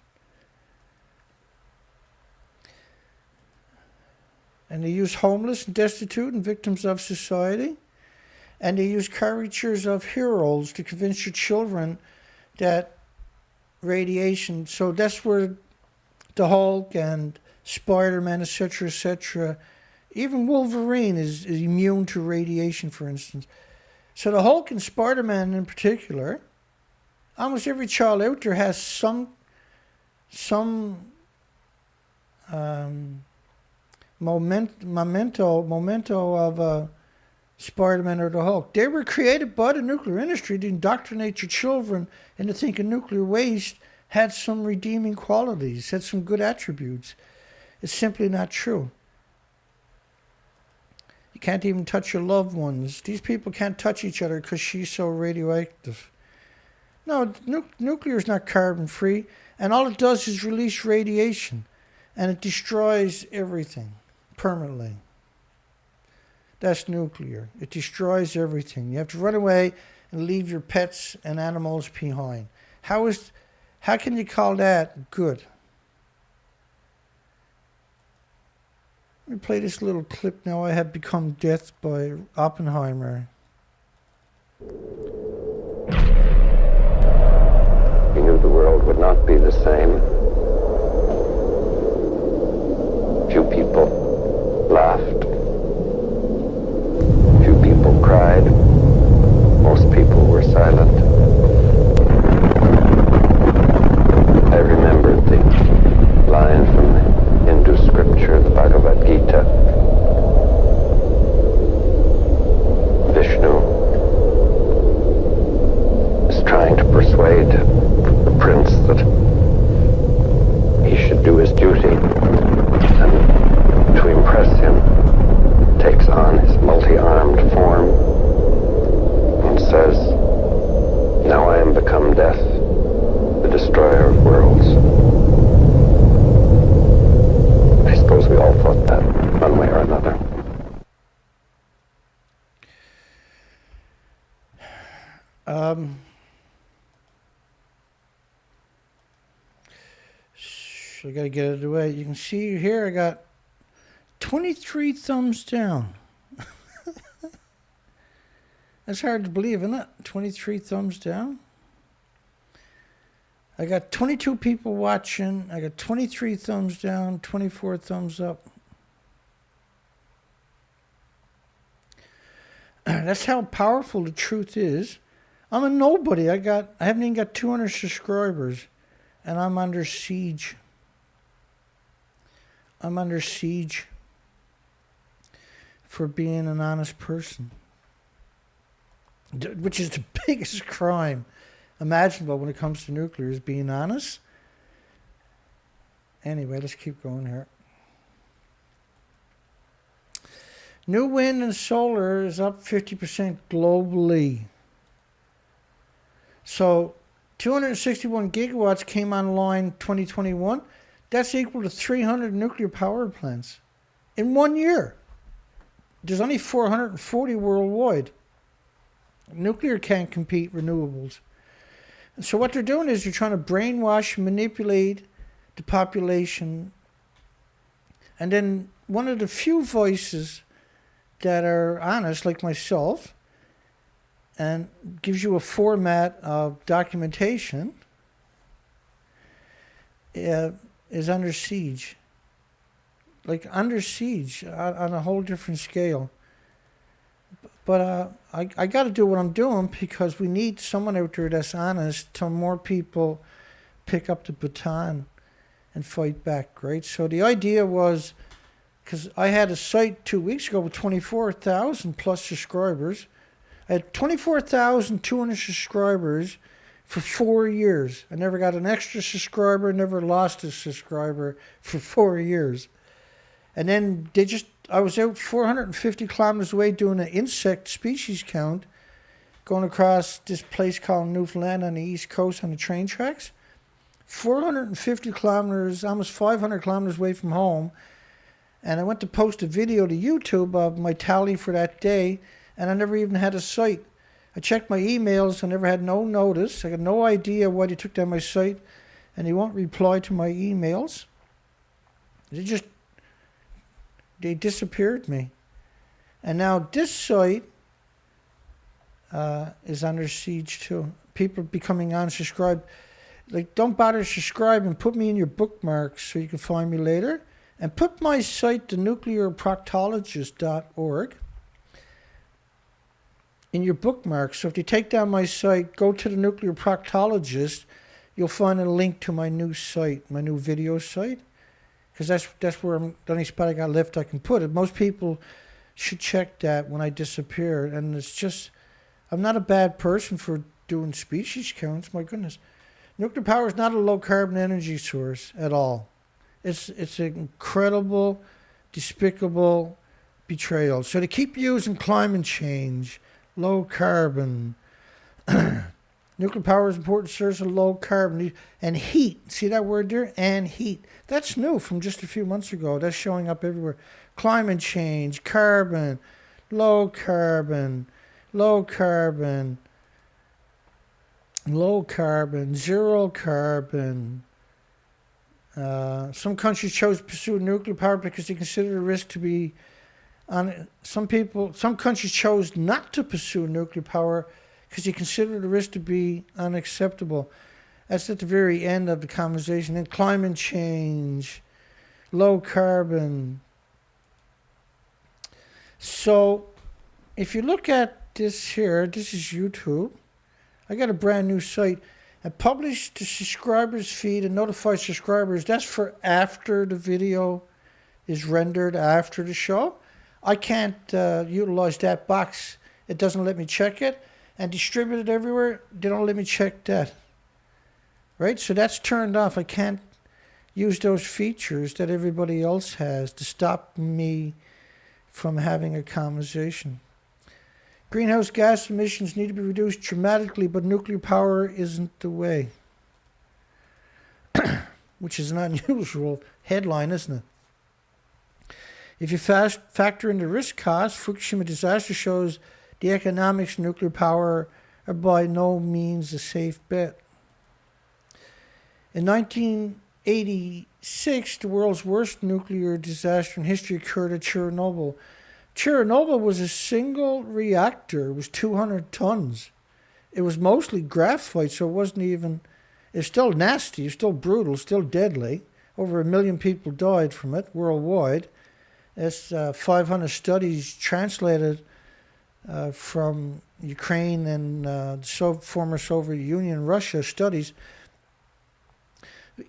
And they use homeless and destitute and victims of society. And they use caricatures of heroes to convince your children that radiation, so that's where the Hulk and Spider-Man, etc., even Wolverine is immune to radiation, for instance. So the Hulk and Spider-Man in particular, almost every child out there has some memento of Spider-Man or the Hulk. They were created by the nuclear industry to indoctrinate your children into thinking nuclear waste had some redeeming qualities, had some good attributes. It's simply not true. You can't even touch your loved ones. These people can't touch each other because she's so radioactive. No, nuclear is not carbon free, and all it does is release radiation, and it destroys everything permanently. That's nuclear. It destroys everything. You have to run away and leave your pets and animals behind. How can you call that good? Let me play this little clip now. I Have Become Death by Oppenheimer. He knew the world would not be the same. Few people laughed. Few people cried. Most people were silent. I remembered the line from the Hindu scripture, the Bhagavad do his duty, and to impress him, takes on his multi-armed form and says, "Now I am become death, the destroyer of worlds." I suppose we all thought that, one way or another. I gotta get it away. You can see here I got 23 thumbs down. That's hard to believe, isn't it? 23 thumbs down. I got 22 people watching. I got 23 thumbs down, 24 thumbs up. That's how powerful the truth is. I'm a nobody. I haven't even got 200 subscribers, and I'm under siege. I'm under siege for being an honest person, which is the biggest crime imaginable when it comes to nuclear, is being honest. Anyway, let's keep going here. New wind and solar is up 50% globally. So 261 gigawatts came online 2021. That's equal to 300 nuclear power plants in 1 year. There's only 440 worldwide. Nuclear can't compete renewables. And so what they're doing is they're trying to brainwash and manipulate the population. And then one of the few voices that are honest, like myself, and gives you a format of documentation, is under siege. Like under siege on a whole different scale. But I got to do what I'm doing because we need someone out there that's honest till more people pick up the baton and fight back, right? So the idea was, because I had a site 2 weeks ago with 24,000 plus subscribers. I had 24,200 subscribers for 4 years. I never got an extra subscriber, never lost a subscriber for 4 years. And then I was out 450 kilometers away doing an insect species count, going across this place called Newfoundland on the east coast on the train tracks. 450 kilometers, almost 500 kilometers away from home. And I went to post a video to YouTube of my tally for that day, and I never even had a site. I checked my emails, I never had no notice. I got no idea why they took down my site, and they won't reply to my emails. They disappeared me. And now this site is under siege too. People becoming unsubscribed. Like, don't bother subscribing. Put me in your bookmarks so you can find me later. And put my site, thenuclearproctologist.org, in your bookmarks. So if you take down my site, go to the Nuclear Proctologist, you'll find a link to my new site, my new video site. Because that's where the only spot I got left I can put it. Most people should check that when I disappear. And it's just, I'm not a bad person for doing species counts, my goodness. Nuclear power is not a low carbon energy source at all. It's an incredible, despicable betrayal. So they keep using climate change, low carbon. Nuclear power is an important source of low carbon and heat. See that word there? And heat. That's new from just a few months ago. That's showing up everywhere. Climate change, carbon, low carbon, low carbon, low carbon, zero carbon. Some countries chose to pursue nuclear power because they consider the risk to be some countries chose not to pursue nuclear power because they consider the risk to be unacceptable. That's at the very end of the conversation. And climate change, low carbon. So if you look at this here, this is YouTube. I got a brand new site. I publish the subscribers feed and notify subscribers. That's for after the video is rendered, after the show. I can't utilize that box. It doesn't let me check it. And distribute it everywhere, they don't let me check that. Right? So that's turned off. I can't use those features that everybody else has to stop me from having a conversation. Greenhouse gas emissions need to be reduced dramatically, but nuclear power isn't the way. Which is an unusual headline, isn't it? If you factor in the risk cost, Fukushima disaster shows the economics of nuclear power are by no means a safe bet. In 1986, the world's worst nuclear disaster in history occurred at Chernobyl. Chernobyl was a single reactor. It was 200 tons. It was mostly graphite, so it wasn't even... It's still nasty, it's still brutal, still deadly. Over 1 million people died from it worldwide. That's 500 studies translated from Ukraine and former Soviet Union, Russia studies.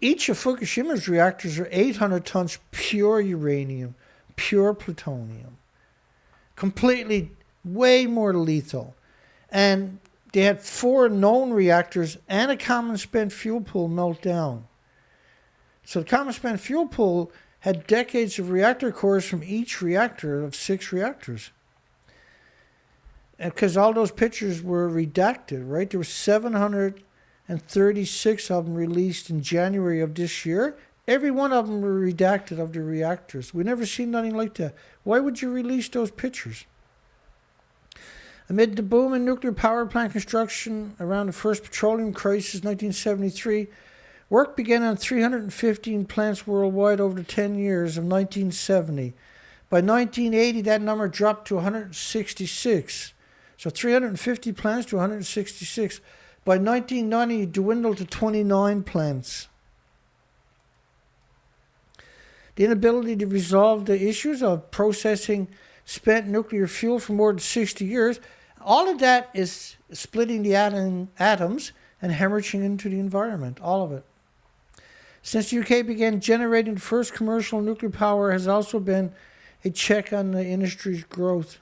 Each of Fukushima's reactors are 800 tons pure uranium, pure plutonium. Completely, way more lethal. And they had 4 known reactors and a common spent fuel pool meltdown. So the common spent fuel pool had decades of reactor cores from each reactor of 6 reactors. Because all those pictures were redacted, right? There were 736 of them released in January of this year. Every one of them were redacted of the reactors. We never seen nothing like that. Why would you release those pictures? Amid the boom in nuclear power plant construction around the first petroleum crisis, 1973, work began on 315 plants worldwide over the 10 years of 1970. By 1980, that number dropped to 166. So 350 plants to 166. By 1990, it dwindled to 29 plants. The inability to resolve the issues of processing spent nuclear fuel for more than 60 years, all of that is splitting the atoms and hemorrhaging into the environment, all of it. Since the UK began generating the first commercial nuclear power has also been a check on the industry's growth.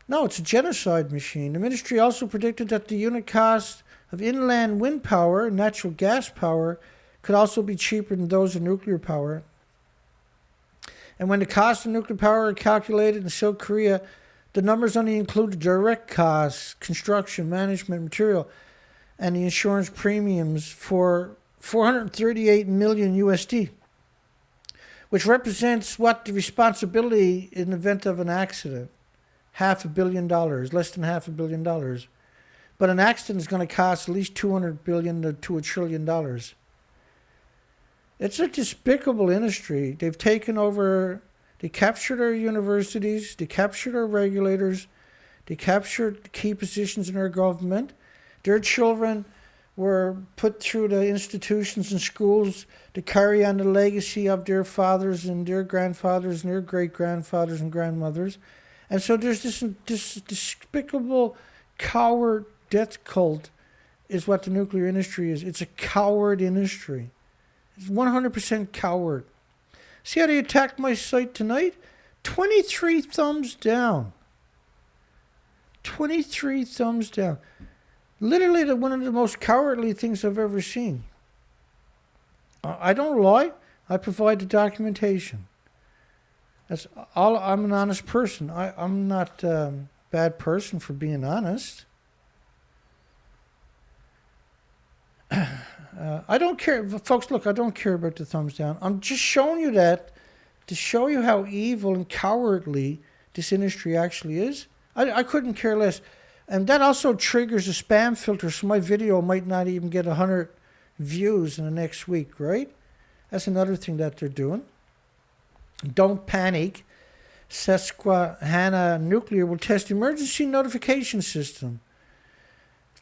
No, it's a genocide machine. The ministry also predicted that the unit cost of inland wind power and natural gas power could also be cheaper than those of nuclear power. And when the cost of nuclear power are calculated in South Korea, the numbers only include the direct costs, construction, management, material, and the insurance premiums for 438 million USD, which represents what the responsibility in the event of an accident. $500 million, less than $500 million. But an accident is going to cost at least $200 billion to $1 trillion. It's a despicable industry. They've taken over, they captured our universities, they captured our regulators, they captured key positions in our government. Their children were put through the institutions and schools to carry on the legacy of their fathers and their grandfathers and their great-grandfathers and grandmothers. And so there's this despicable coward death cult is what the nuclear industry is. It's a coward industry. It's 100% coward. See how they attacked my site tonight? 23 thumbs down. 23 thumbs down. Literally one of the most cowardly things I've ever seen. I don't lie. I provide the documentation. That's all. I'm an honest person. I'm not a bad person for being honest. I don't care. Folks, look, I don't care about the thumbs down. I'm just showing you that to show you how evil and cowardly this industry actually is. I couldn't care less. And that also triggers a spam filter, so my video might not even get 100 views in the next week, right? That's another thing that they're doing. Don't panic. Susquehanna Nuclear will test emergency notification system.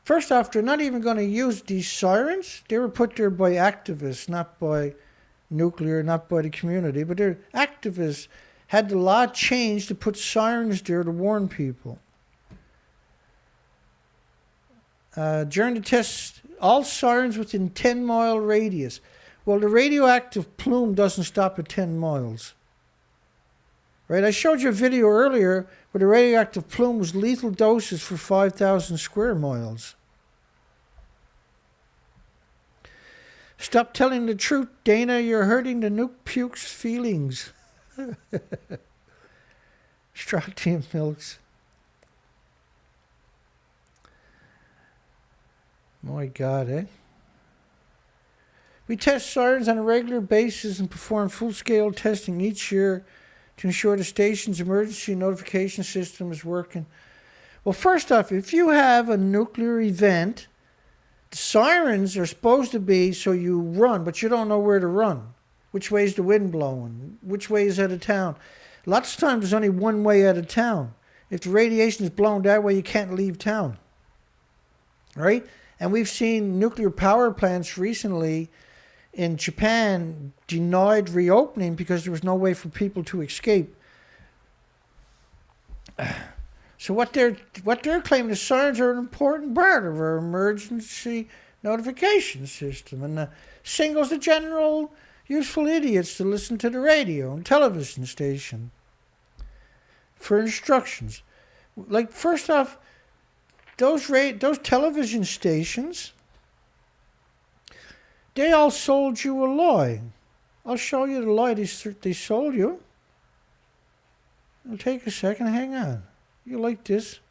First off, they're not even going to use these sirens. They were put there by activists, not by nuclear, not by the community. But their activists had the law changed to put sirens there to warn people. During the test, all sirens within 10-mile radius. Well, the radioactive plume doesn't stop at 10 miles. Right? I showed you a video earlier where the radioactive plume was lethal doses for 5,000 square miles. Stop telling the truth, Dana. You're hurting the nuke puke's feelings. Strontium milks. My God, eh? We test sirens on a regular basis and perform full-scale testing each year to ensure the station's emergency notification system is working. Well, first off, if you have a nuclear event, the sirens are supposed to be so you run, but you don't know where to run. Which way is the wind blowing? Which way is out of town? Lots of times there's only one way out of town. If the radiation is blown that way, you can't leave town. Right? And we've seen nuclear power plants recently in Japan denied reopening because there was no way for people to escape. So what they're claiming, the sirens are an important part of our emergency notification system, and signals the general useful idiots to listen to the radio and television station for instructions. Like, first off, those television stations, they all sold you a lie. I'll show you the lie they sold you. It'll take a second. Hang on. You like this?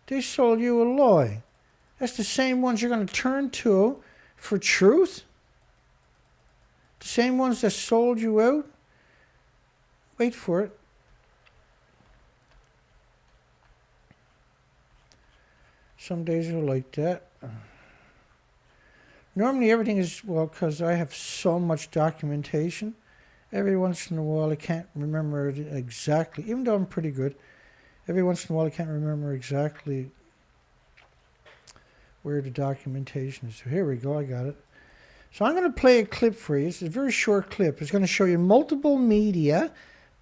They sold you a lie. That's the same ones you're going to turn to for truth? The same ones that sold you out? Wait for it. Some days are like that. Normally everything is, well, because I have so much documentation. Every once in a while I can't remember it exactly, even though I'm pretty good. Every once in a while I can't remember exactly where the documentation is. So here we go, I got it. So I'm going to play a clip for you. It's a very short clip. It's going to show you multiple media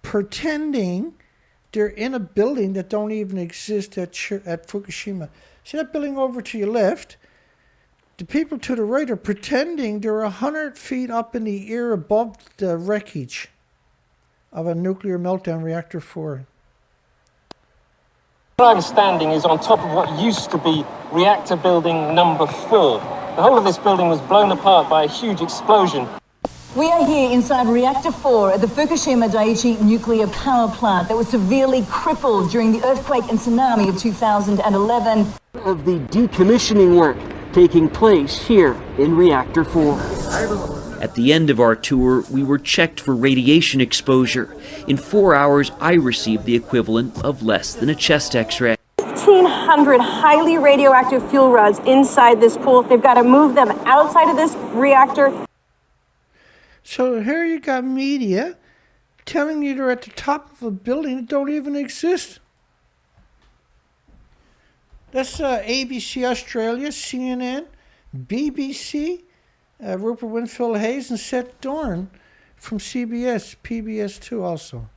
pretending they're in a building that don't even exist at Fukushima. See that building over to your left? The people to the right are pretending they're 100 feet up in the air above the wreckage of a nuclear meltdown reactor 4. Where I'm standing is on top of what used to be reactor building number 4. The whole of this building was blown apart by a huge explosion. We are here inside Reactor 4 at the Fukushima Daiichi nuclear power plant that was severely crippled during the earthquake and tsunami of 2011. Of the decommissioning work taking place here in Reactor 4. At the end of our tour, we were checked for radiation exposure. In 4 hours, I received the equivalent of less than a chest x-ray. 1,500 highly radioactive fuel rods inside this pool. They've got to move them outside of this reactor. So here you got media telling you they're at the top of a building that don't even exist. That's ABC Australia, CNN, BBC, Rupert Winfield Hayes, and Seth Dorn from CBS, PBS2 also.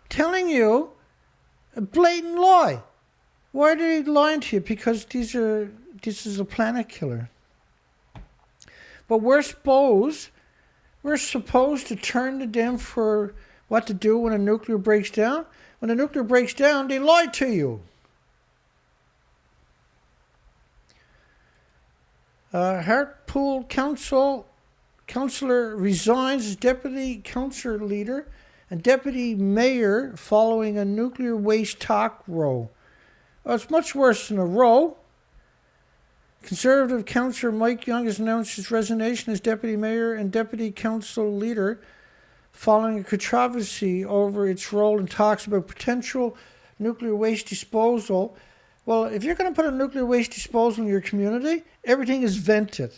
Telling you a blatant lie. Why are they lying to you? Because this is a planet killer. But we're supposed to turn to them for what to do when a nuclear breaks down. When a nuclear breaks down, they lie to you. Hartlepool councillor resigns as deputy councillor leader and deputy mayor following a nuclear waste talk row. Well, it's much worse than a row. Conservative councillor Mike Young has announced his resignation as deputy mayor and deputy council leader following a controversy over its role in talks about potential nuclear waste disposal. Well, if you're going to put a nuclear waste disposal in your community, everything is vented.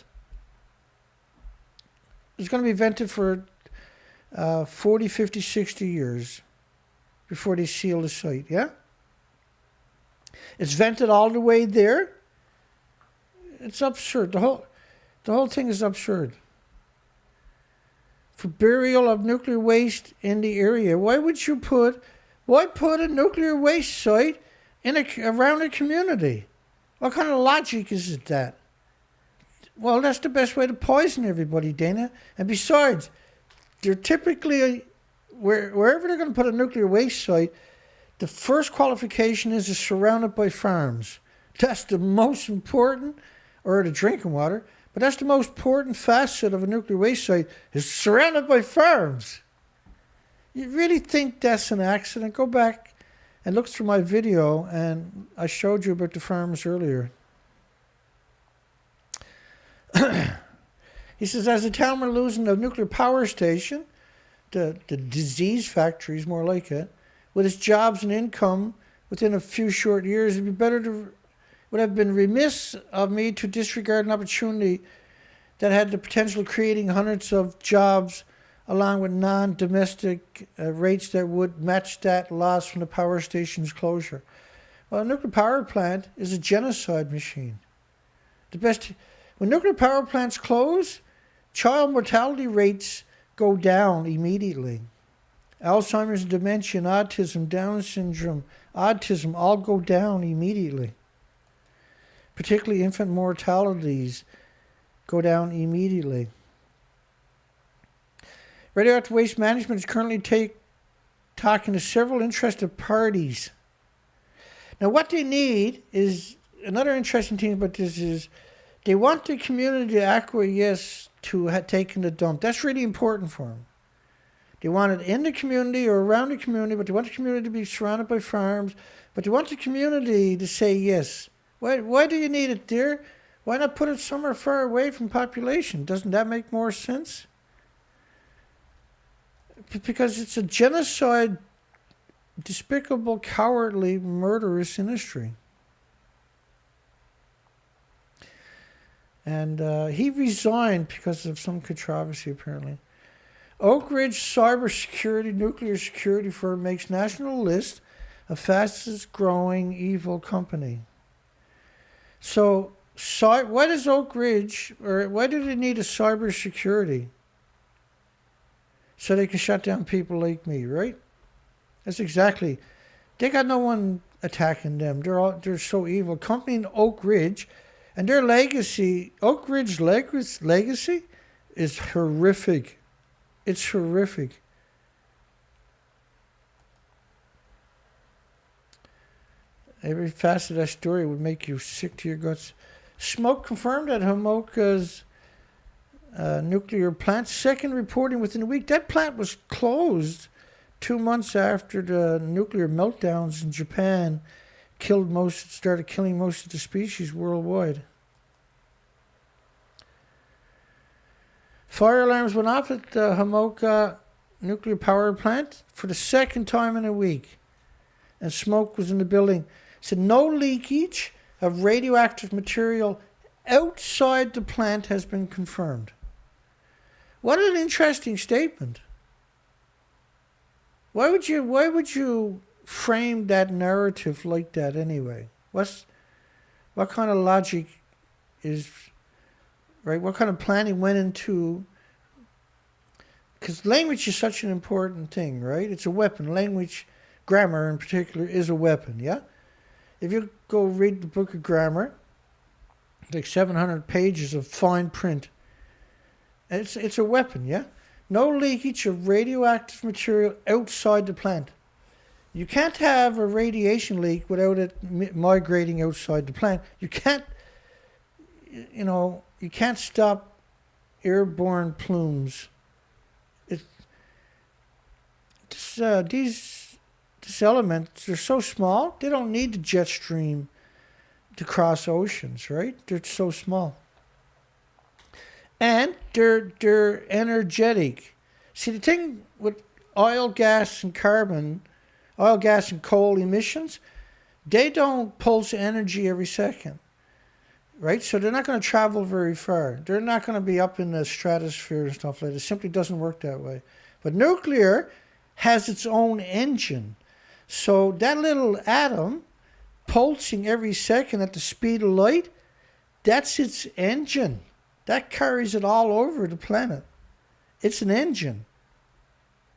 It's going to be vented for 40, 50, 60 years before they seal the site, yeah? It's vented all the way there. It's absurd. The whole thing is absurd. For burial of nuclear waste in the area, why put a nuclear waste site around a community? What kind of logic is it that? Well, that's the best way to poison everybody, Dana. And besides, they're typically, wherever they're going to put a nuclear waste site, the first qualification is it's surrounded by farms. That's the most important or the drinking water. But that's the most important facet of a nuclear waste site, is surrounded by farms. You really think that's an accident? Go back and look through my video, and I showed you about the farms earlier. He says, as the town we're losing the nuclear power station, the disease factory is more like it, with its jobs and income within a few short years, would have been remiss of me to disregard an opportunity that had the potential of creating hundreds of jobs along with non-domestic rates that would match that loss from the power station's closure. Well, a nuclear power plant is a genocide machine. When nuclear power plants close, child mortality rates go down immediately. Alzheimer's and dementia, autism, Down syndrome, autism all go down immediately. Particularly infant mortalities go down immediately. Radioactive waste management is currently talking to several interested parties. Now, what they need is, another interesting thing about this is, they want the community to acquiesce to taking the dump. That's really important for them. They want it in the community or around the community, but they want the community to be surrounded by farms, but they want the community to say yes. Why do you need it there? Why not put it somewhere far away from population? Doesn't that make more sense? Because it's a genocide, despicable, cowardly, murderous industry. And he resigned because of some controversy, apparently. Oak Ridge cybersecurity nuclear security firm makes national list of fastest growing evil company. So why does Oak Ridge, or why do they need a cybersecurity? So they can shut down people like me, right? That's exactly. They got no one attacking them. They're so evil. Company in Oak Ridge, and their legacy, Oak Ridge legacy, is horrific. It's horrific. Every facet of that story would make you sick to your guts. Smoke confirmed at Hamaoka's nuclear plant. Second reporting within a week. That plant was closed 2 months after the nuclear meltdowns in Japan started killing most of the species worldwide. Fire alarms went off at the Hamaoka nuclear power plant for the second time in a week. And smoke was in the building. Said no leakage of radioactive material outside the plant has been confirmed. What an interesting statement. Why would you frame that narrative like that anyway? What kind of logic is right? What kind of planning went into? Because language is such an important thing, right? It's a weapon. Language, grammar in particular, is a weapon. Yeah. If you go read the book of grammar, like 700 pages of fine print, it's a weapon. Yeah. No leakage of radioactive material outside the plant. You can't have a radiation leak without it migrating outside the plant. You can't, you can't stop airborne plumes. These elements, they're so small, they don't need the jet stream to cross oceans, right? They're so small. And they're energetic. See, the thing with oil, gas, and coal emissions, they don't pulse energy every second, right? So they're not going to travel very far. They're not going to be up in the stratosphere and stuff like that. It simply doesn't work that way. But nuclear has its own engine. So that little atom pulsing every second at the speed of light, that's its engine. That carries it all over the planet. It's an engine.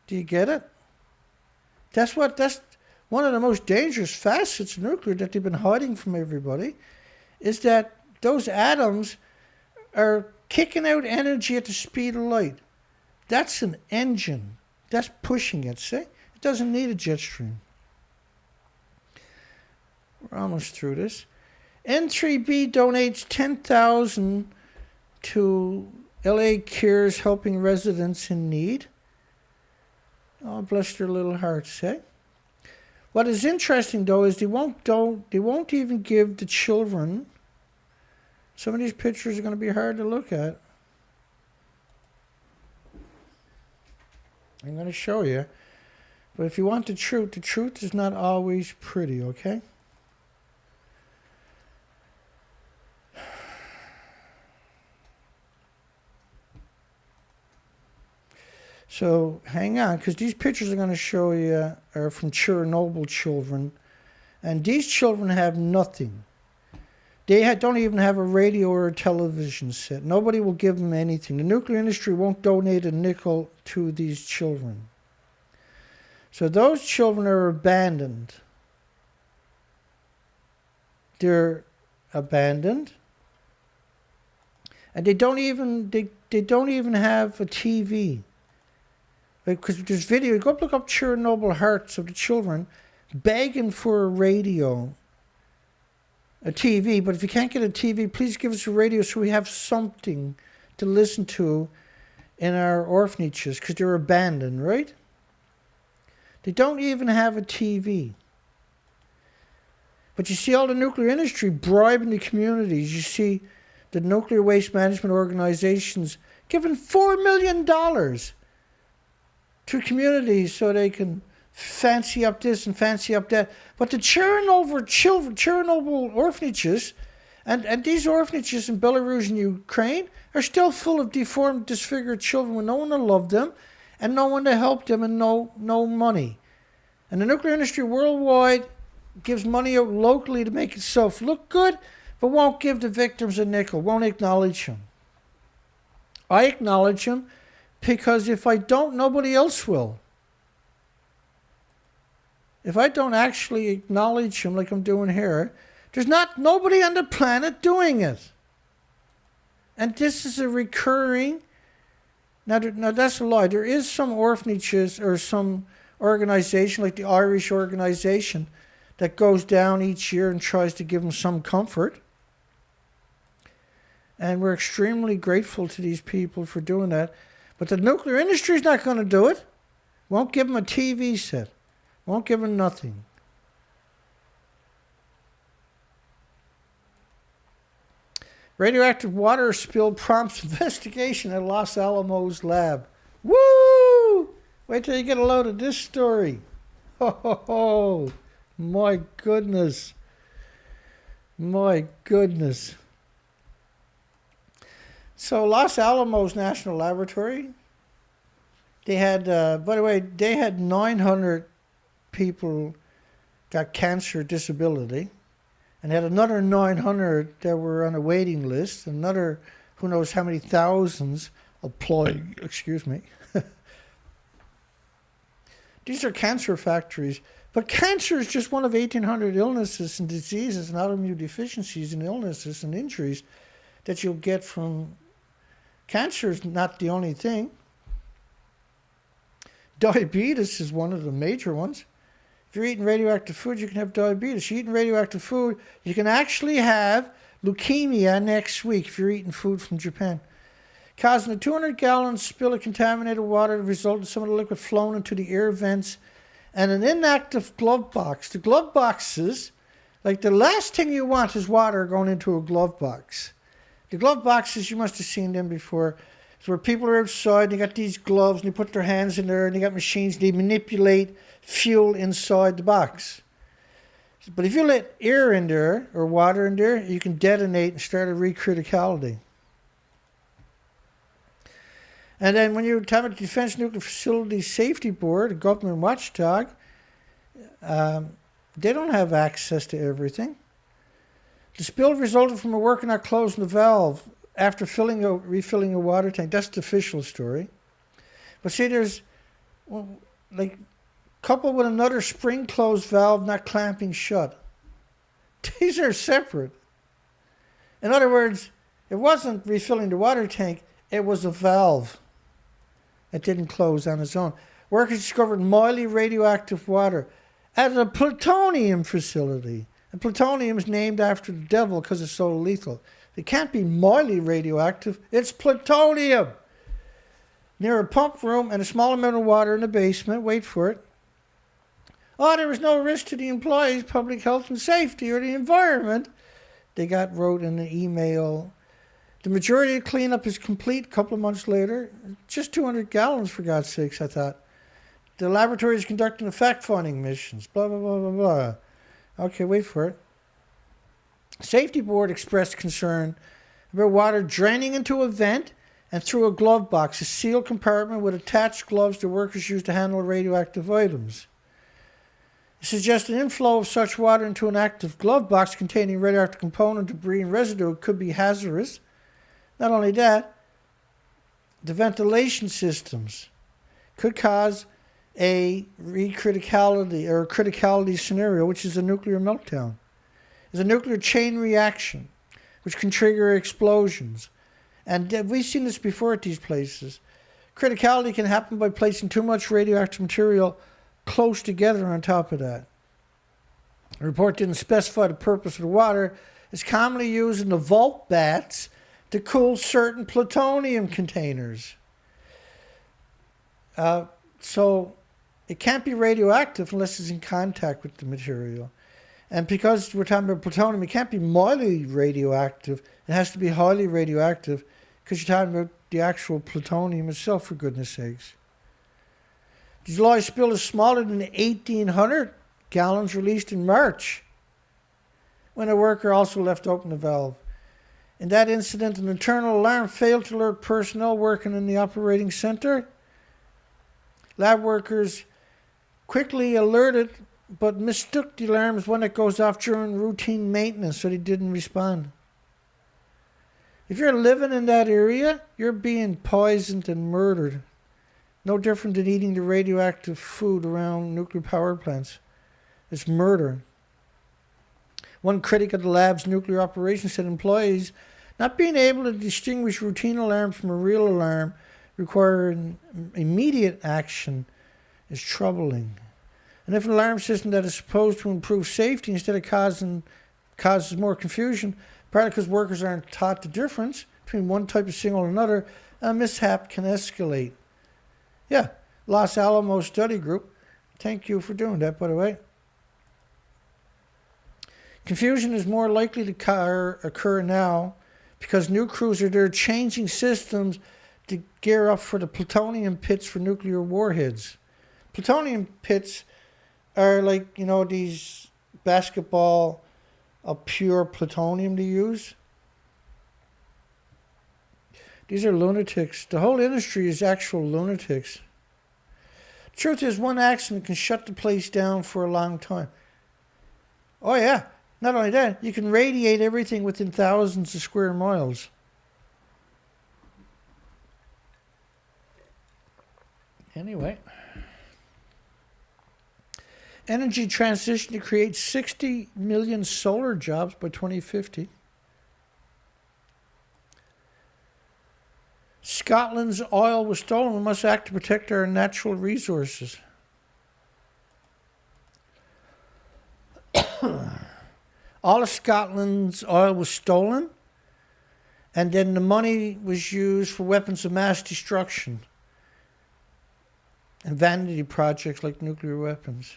Do you get it? That's one of the most dangerous facets of nuclear that they've been hiding from everybody, is that those atoms are kicking out energy at the speed of light. That's an engine. That's pushing it, see? It doesn't need a jet stream. We're almost through this. N3B donates $10,000 to LA Cares helping residents in need. Oh, bless their little hearts, eh? What is interesting, though, is they won't even give the children. Some of these pictures are going to be hard to look at. I'm going to show you. But if you want the truth is not always pretty, okay? So hang on, because these pictures I'm going to show you are from Chernobyl children. And these children have nothing. They don't even have a radio or a television set. Nobody will give them anything. The nuclear industry won't donate a nickel to these children. So those children are abandoned. They're abandoned. And they don't even have a TV. Because there's video, go look up Chernobyl hearts of the children begging for a radio, a TV. But if you can't get a TV, please give us a radio so we have something to listen to in our orphanages, because they're abandoned, right? They don't even have a TV. But you see all the nuclear industry bribing the communities. You see the nuclear waste management organizations giving $4 million to communities so they can fancy up this and fancy up that. But the Chernobyl orphanages, and these orphanages in Belarus and Ukraine are still full of deformed, disfigured children with no one to love them and no one to help them and no money. And the nuclear industry worldwide gives money out locally to make itself look good, but won't give the victims a nickel, won't acknowledge them. I acknowledge them because if I don't, nobody else will. If I don't actually acknowledge them like I'm doing here, there's nobody on the planet doing it. And this is a recurring. Now that's a lie. There is some orphanages or some organization like the Irish organization that goes down each year and tries to give them some comfort. And we're extremely grateful to these people for doing that. But the nuclear industry is not going to do it. Won't give them a TV set. Won't give them nothing. Radioactive water spill prompts investigation at Los Alamos lab. Woo! Wait till you get a load of this story. Ho, ho, ho. My goodness. My goodness. So Los Alamos National Laboratory, they had, by the way, they had 900 people got cancer disability, and had another 900 that were on a waiting list, another who knows how many thousands applying, excuse me. These are cancer factories, but cancer is just one of 1,800 illnesses and diseases and autoimmune deficiencies and illnesses and injuries that you'll get from. Cancer is not the only thing. Diabetes is one of the major ones. If you're eating radioactive food, you can have diabetes. If you're eating radioactive food, you can actually have leukemia next week if you're eating food from Japan. Causing a 200-gallon spill of contaminated water that resulted in some of the liquid flowing into the air vents and an inactive glove box. The glove boxes, like the last thing you want is water going into a glove box. The glove boxes, you must have seen them before. It's where people are outside, they got these gloves, and they put their hands in there, and they got machines, they manipulate fuel inside the box. But if you let air in there, or water in there, you can detonate and start a recriticality. And then when you have a Defense Nuclear Facilities Safety Board, a government watchdog, they don't have access to everything. The spill resulted from a worker not closing the valve after refilling a water tank. That's the official story. But see, there's, coupled with another spring-closed valve not clamping shut. These are separate. In other words, it wasn't refilling the water tank, it was a valve. It didn't close on its own. Workers discovered mildly radioactive water at a plutonium facility. And plutonium is named after the devil because it's so lethal. It can't be mildly radioactive. It's plutonium. Near a pump room and a small amount of water in the basement. Wait for it. Oh, there was no risk to the employees, public health and safety, or the environment. They wrote in the email. The majority of cleanup is complete a couple of months later. Just 200 gallons, for God's sakes, I thought. The laboratory is conducting fact-finding missions. Blah, blah, blah, blah, blah. Okay, wait for it. Safety board expressed concern about water draining into a vent and through a glove box, a sealed compartment with attached gloves the workers use to handle radioactive items. It suggests an inflow of such water into an active glove box containing radioactive component, debris, and residue could be hazardous. Not only that, the ventilation systems could cause a criticality or a criticality scenario, which is a nuclear meltdown. It's a nuclear chain reaction, which can trigger explosions. And we've seen this before at these places. Criticality can happen by placing too much radioactive material close together on top of that. The report didn't specify the purpose of the water. It's commonly used in the vault vats to cool certain plutonium containers. So it can't be radioactive unless it's in contact with the material. And because we're talking about plutonium, it can't be mildly radioactive. It has to be highly radioactive because you're talking about the actual plutonium itself, for goodness sakes. The July spill is smaller than the 1,800 gallons released in March, when a worker also left open the valve. In that incident, an internal alarm failed to alert personnel working in the operating center. Lab workers quickly alerted, but mistook the alarm as one that goes off during routine maintenance, so they didn't respond. If you're living in that area, you're being poisoned and murdered. No different than eating the radioactive food around nuclear power plants. It's murder. One critic of the lab's nuclear operations said employees not being able to distinguish routine alarms from a real alarm requiring immediate action is troubling. And if an alarm system that is supposed to improve safety instead of causes more confusion, partly because workers aren't taught the difference between one type of signal and another, a mishap can escalate. Yeah, Los Alamos Study Group. Thank you for doing that, by the way. Confusion is more likely to occur now because new crews are there changing systems to gear up for the plutonium pits for nuclear warheads. Plutonium pits are like, these basketball of pure plutonium to use. These are lunatics. The whole industry is actual lunatics. The truth is, one accident can shut the place down for a long time. Oh yeah, not only that, you can radiate everything within thousands of square miles. Anyway. Energy transition to create 60 million solar jobs by 2050. Scotland's oil was stolen. We must act to protect our natural resources. All of Scotland's oil was stolen, and then the money was used for weapons of mass destruction and vanity projects like nuclear weapons.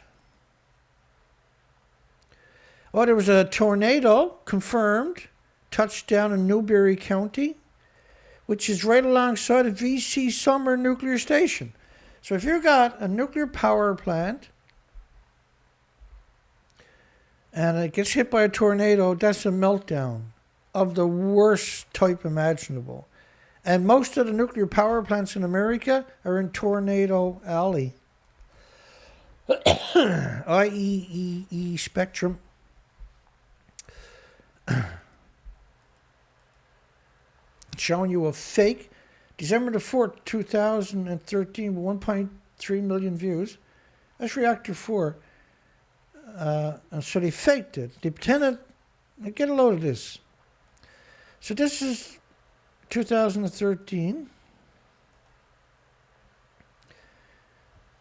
Oh, there was a tornado confirmed, touched down in Newberry County, which is right alongside a VC Summer nuclear station. So if you've got a nuclear power plant and it gets hit by a tornado, that's a meltdown of the worst type imaginable. And most of the nuclear power plants in America are in Tornado Alley. IEEE spectrum. Showing you a fake December the 4th, 2013, 1.3 million views. That's Reactor 4. So they faked it. They pretended. Get a load of this. So this is 2013.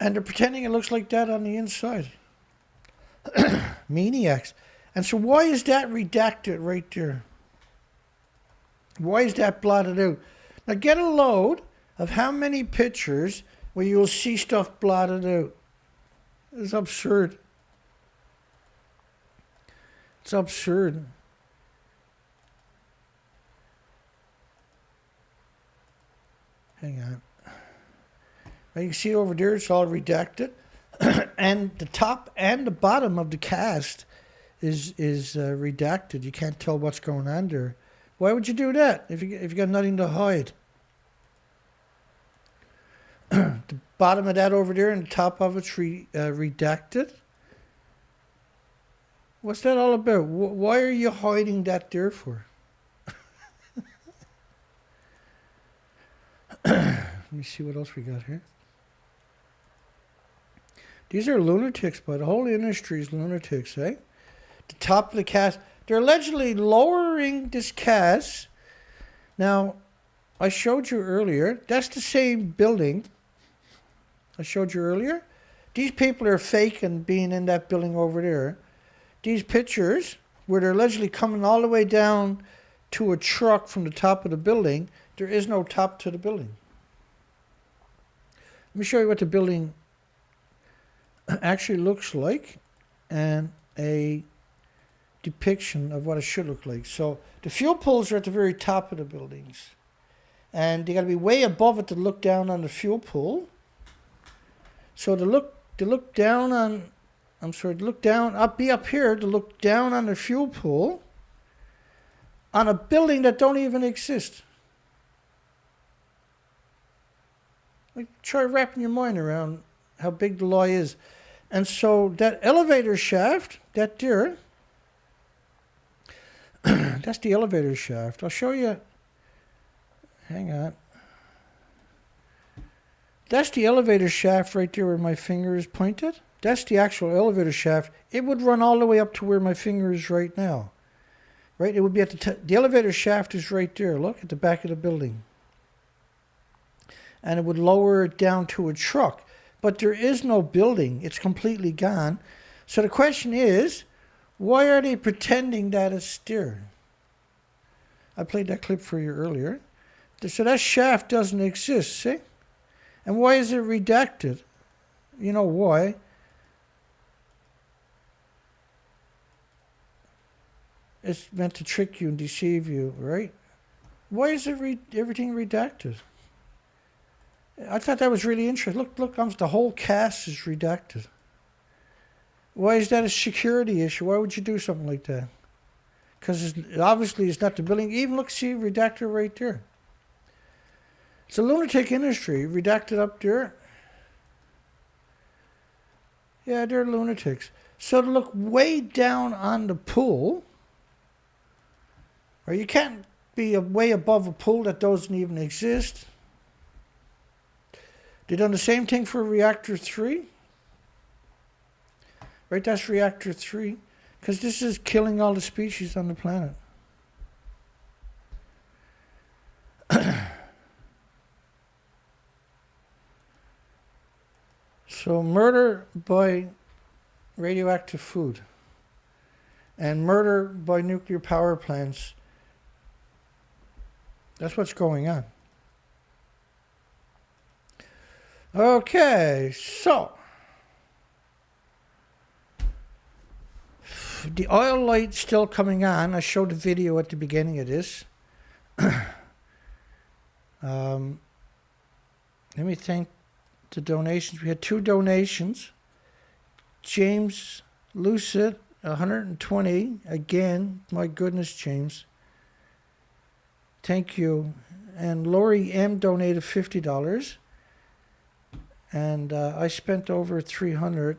And they're pretending it looks like that on the inside. Maniacs. And so why is that redacted right there? Why is that blotted out? Now get a load of how many pictures where you'll see stuff blotted out. It's absurd. It's absurd. Hang on. Now you can see over there it's all redacted. And the top and the bottom of the cast is redacted. You can't tell what's going on there. Why would you do that if you got nothing to hide? The bottom of that over there and the top of it's redacted. What's that all about? Why are you hiding that there for? Let me see what else we got here. These are lunatics, but the whole industry is lunatics, eh? The top of the cast. They're allegedly lowering this cast. Now, I showed you earlier. That's the same building I showed you earlier. These people are faking being in that building over there. These pictures, where they're allegedly coming all the way down to a truck from the top of the building, there is no top to the building. Let me show you what the building actually looks like and a depiction of what it should look like. So the fuel pools are at the very top of the buildings, and they got to be way above it to look down on the fuel pool. So to look down on, be up here to look down on the fuel pool on a building that don't even exist. Like, try wrapping your mind around how big the lie is. And so that elevator shaft, that there, that's the elevator shaft. I'll show you. Hang on. That's the elevator shaft right there where my finger is pointed. That's the actual elevator shaft. It would run all the way up to where my finger is right now. Right? It would be at the elevator shaft is right there. Look at the back of the building. And it would lower it down to a truck. But there is no building. It's completely gone. So the question is, why are they pretending that it's there? I played that clip for you earlier. So that shaft doesn't exist, see? And why is it redacted? You know why? It's meant to trick you and deceive you, right? Why is it everything redacted? I thought that was really interesting. Look, the whole cast is redacted. Why is that a security issue? Why would you do something like that? Because obviously it's not the building. Even look, see redactor right there. It's a lunatic industry. Redacted up there. Yeah, they're lunatics. So to look way down on the pool, or you can't be way above a pool that doesn't even exist. They done the same thing for reactor 3. Right, that's reactor 3. Because this is killing all the species on the planet. So murder by radioactive food and murder by nuclear power plants. That's what's going on. Okay, so the oil light still coming on. I showed the video at the beginning of this. Let me thank the donations. We had 2 donations. James Lucid, 120. Again, my goodness, James. Thank you. And Lori M donated $50. And I spent over $300.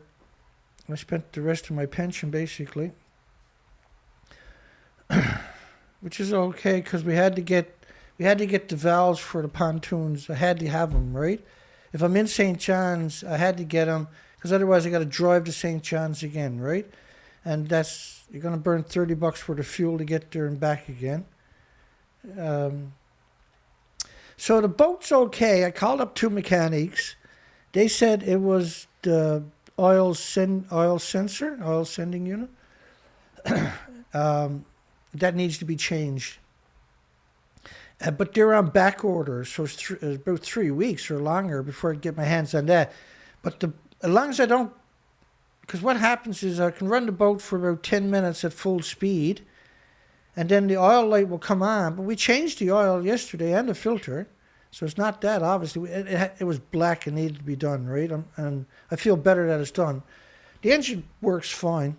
I spent the rest of my pension, basically. Which is okay, because we had to get the valves for the pontoons. I had to have them, right? If I'm in St. John's, I had to get them, because otherwise I got to drive to St. John's again, right? And you're going to burn $30 worth of fuel to get there and back again. So the boat's okay. I called up 2 mechanics. They said it was the oil sending unit. that needs to be changed. But they're on back order, so it's about 3 weeks or longer before I get my hands on that. But as long as I don't, because what happens is I can run the boat for about 10 minutes at full speed, and then the oil light will come on. But we changed the oil yesterday and the filter, so it's not that, obviously. It was black and needed to be done, right? And I feel better that it's done. The engine works fine.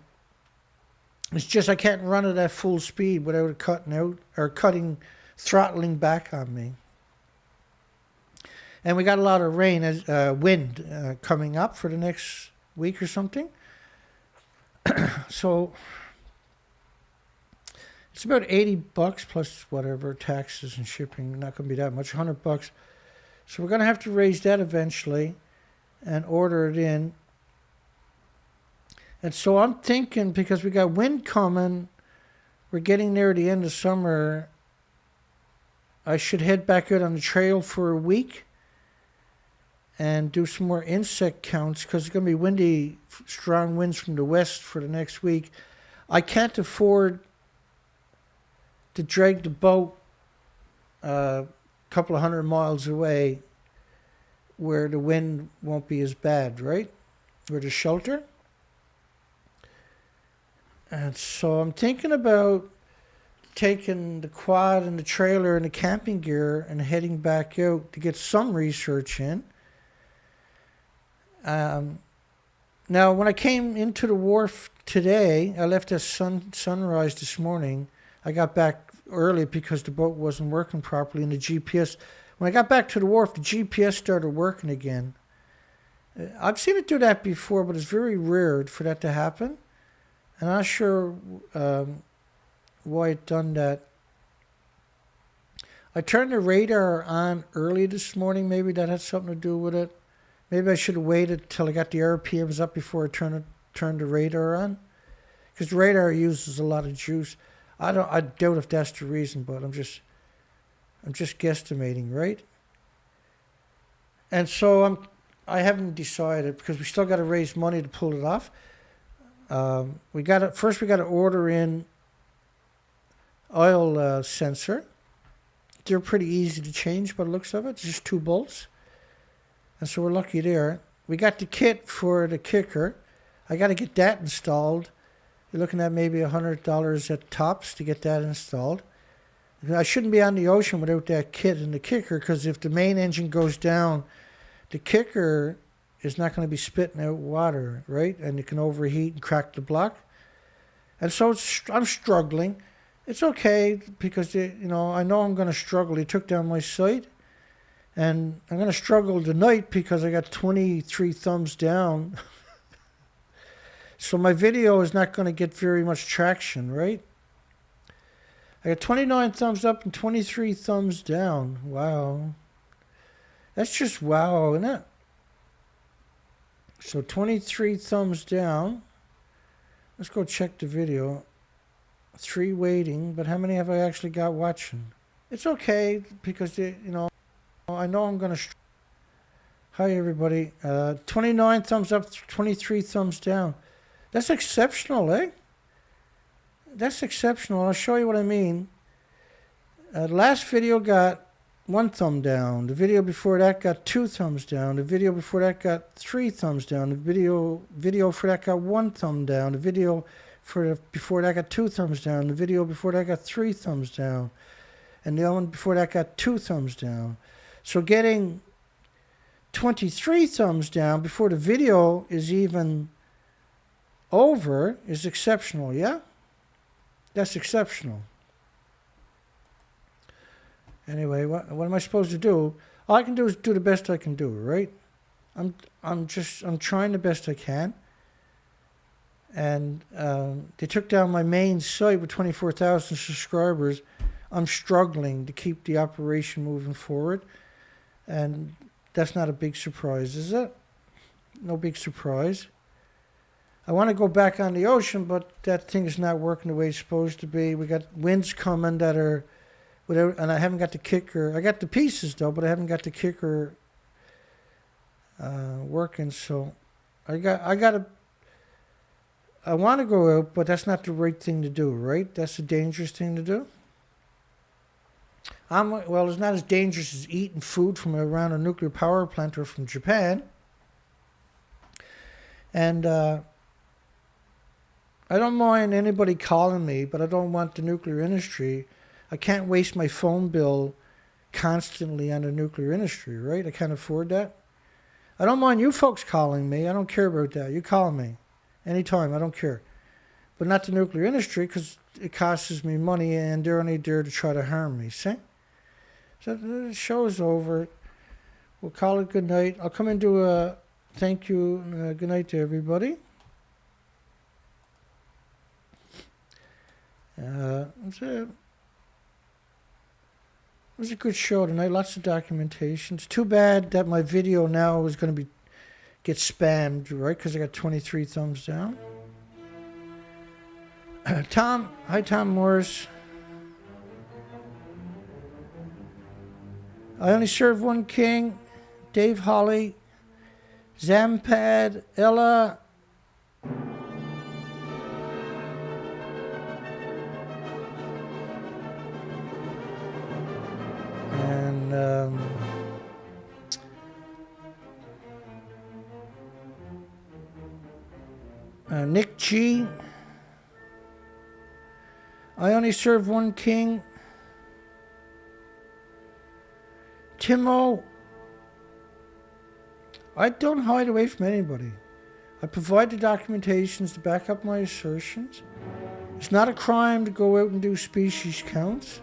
It's just I can't run it at full speed without it cutting out or throttling back on me. And we got a lot of rain, wind coming up for the next week or something. So it's about $80 plus whatever taxes and shipping. Not going to be that much, $100. So we're going to have to raise that eventually and order it in. And so I'm thinking, because we got wind coming, we're getting near the end of summer, I should head back out on the trail for a week and do some more insect counts, because it's going to be windy, strong winds from the west for the next week. I can't afford to drag the boat a couple of 100 miles away where the wind won't be as bad, right? Where there's shelter. And so I'm thinking about taking the quad and the trailer and the camping gear and heading back out to get some research in. Now, when I came into the wharf today, I left at sunrise this morning. I got back early because the boat wasn't working properly, and the GPS. When I got back to the wharf, the GPS started working again. I've seen it do that before, but it's very rare for that to happen. I'm not sure why it done that. I turned the radar on early this morning. Maybe that had something to do with it. Maybe I should have waited till I got the RPMs up before I turned the radar on, because the radar uses a lot of juice. I doubt if that's the reason, but I'm just guesstimating, right? And so I haven't decided, because we still got to raise money to pull it off. We got to order in oil sensor. They're pretty easy to change by the looks of it. It's just 2 bolts. And so we're lucky there. We got the kit for the kicker. I got to get that installed. You're looking at maybe $100 at tops to get that installed. I shouldn't be on the ocean without that kit and the kicker, because if the main engine goes down, the kicker is not going to be spitting out water, right? And it can overheat and crack the block. And so I'm struggling. It's okay, because I know I'm going to struggle. He took down my sight, and I'm going to struggle tonight because I got 23 thumbs down. So my video is not going to get very much traction, right? I got 29 thumbs up and 23 thumbs down. Wow. That's just wow, isn't it? So 23 thumbs down. Let's go check the video. 3 waiting, but how many have I actually got watching? It's okay, because I know I'm going to... Hi, everybody. 29 thumbs up, 23 thumbs down. That's exceptional, eh? That's exceptional. I'll show you what I mean. The last video got 1 thumb down. The video before that got 2 thumbs down. The video before that got 3 thumbs down. The video for that got 1 thumb down. The video before that got 2 thumbs down. The video before that got 3 thumbs down. And the other one before that got 2 thumbs down. So getting 23 thumbs down before the video is even over is exceptional, yeah? That's exceptional. Anyway, what am I supposed to do? All I can do is do the best I can do, right? I'm trying the best I can. And they took down my main site with 24,000 subscribers. I'm struggling to keep the operation moving forward. And that's not a big surprise, is it? No big surprise. I want to go back on the ocean, but that thing is not working the way it's supposed to be. We got winds coming that are without, and I haven't got the kicker. I got the pieces though, but I haven't got the kicker working. So I got I want to go out, but that's not the right thing to do, right? That's a dangerous thing to do. Well, it's not as dangerous as eating food from around a nuclear power plant or from Japan. And I don't mind anybody calling me, but I don't want the nuclear industry. I can't waste my phone bill constantly on the nuclear industry, right? I can't afford that. I don't mind you folks calling me. I don't care about that. You call me anytime. I don't care. But not the nuclear industry, because it costs me money and they're only there to try to harm me, see? So the show's over. We'll call it good night. I'll come and do a thank you and good night to everybody. It was a good show tonight. Lots of documentation. It's too bad that my video now is going to get spammed, right? Because I got 23 thumbs down. Tom, hi Tom Morris. I only serve one king. Dave Holly, Zampad, Ella. And Nick G. I only serve one king. Timo. I don't hide away from anybody. I provide the documentations to back up my assertions. It's not a crime to go out and do species counts.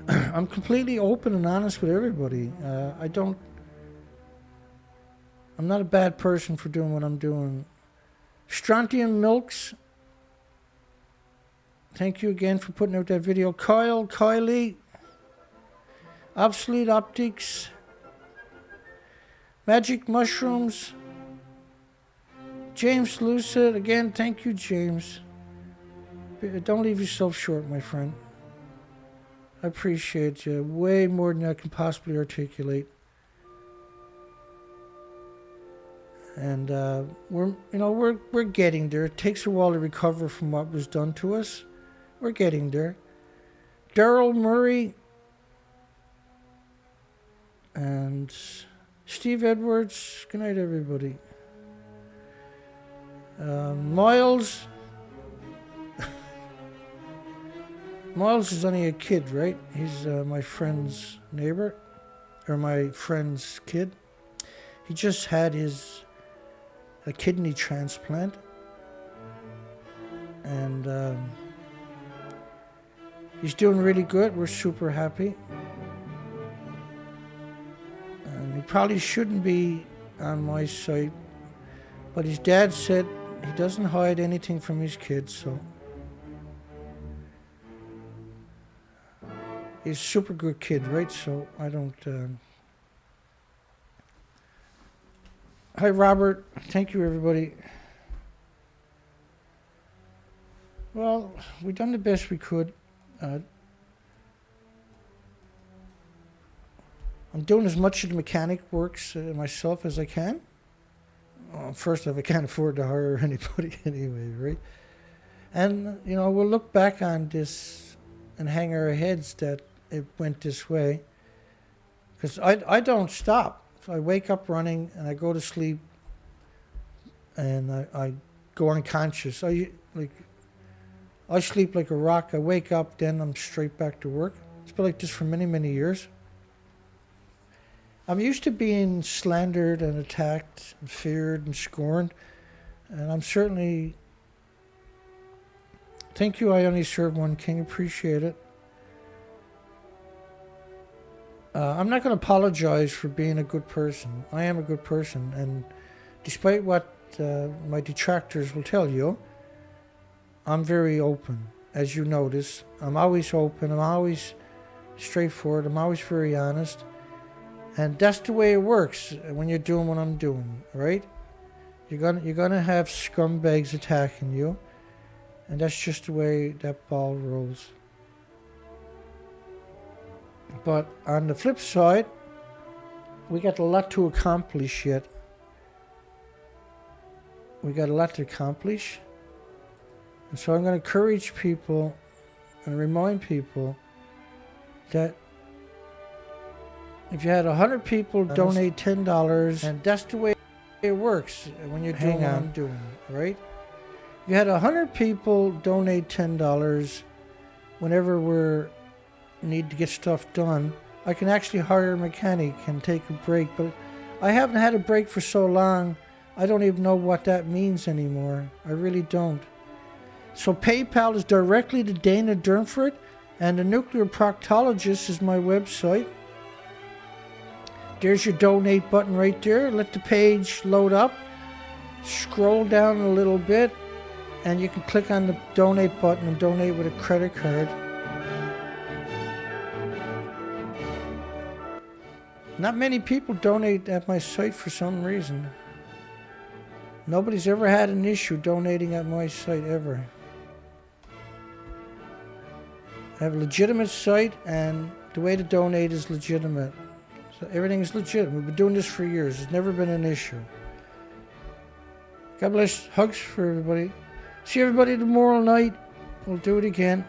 I'm completely open and honest with everybody. I'm not a bad person for doing what I'm doing. Strontium Milks. Thank you again for putting out that video. Kylie. Obsolete Optics. Magic Mushrooms. James Lucid. Again, thank you, James. Don't leave yourself short, my friend. I appreciate you way more than I can possibly articulate. And we're getting there. It takes a while to recover from what was done to us. We're getting there. Daryl Murray and Steve Edwards. Good night, everybody. Miles. Miles is only a kid, right? He's my friend's neighbor, or my friend's kid. He just had a kidney transplant, and he's doing really good. We're super happy. And he probably shouldn't be on my site, but his dad said he doesn't hide anything from his kids, so he's a super good kid, right? So I don't... Hi, Robert. Thank you, everybody. Well, we've done the best we could. I'm doing as much of the mechanic works myself as I can. Well, first off, I can't afford to hire anybody anyway, right? And, we'll look back on this and hang our heads that it went this way. Because I don't stop. So I wake up running and I go to sleep and I go unconscious. I sleep like a rock. I wake up, then I'm straight back to work. It's been like this for many, many years. I'm used to being slandered and attacked and feared and scorned. And I'm certainly... Thank you, I only serve one king. Appreciate it. I'm not going to apologize for being a good person. I am a good person, and despite what my detractors will tell you, I'm very open. As you notice, I'm always open. I'm always straightforward. I'm always very honest, and that's the way it works when you're doing what I'm doing, right? You're gonna have scumbags attacking you, and that's just the way that ball rolls. But on the flip side, we got a lot to accomplish yet. we got a lot to accomplish. And so I'm going to encourage people and remind people that if you had 100 people donate $10, and that's the way it works when you're doing what I'm doing, right? If you had 100 people donate $10 whenever we need to get stuff done, I can actually hire a mechanic and take a break. But I haven't had a break for so long, I don't even know what that means anymore. I really don't. So PayPal is directly to Dana Durnford, and the nuclear proctologist is my website. There's your donate button right there. Let the page load up. Scroll down a little bit, and you can click on the donate button and donate with a credit card. Not many people donate at my site for some reason. Nobody's ever had an issue donating at my site, ever. I have a legitimate site, and the way to donate is legitimate. So everything is legit. We've been doing this for years. It's never been an issue. God bless. Hugs for everybody. See everybody tomorrow night. We'll do it again.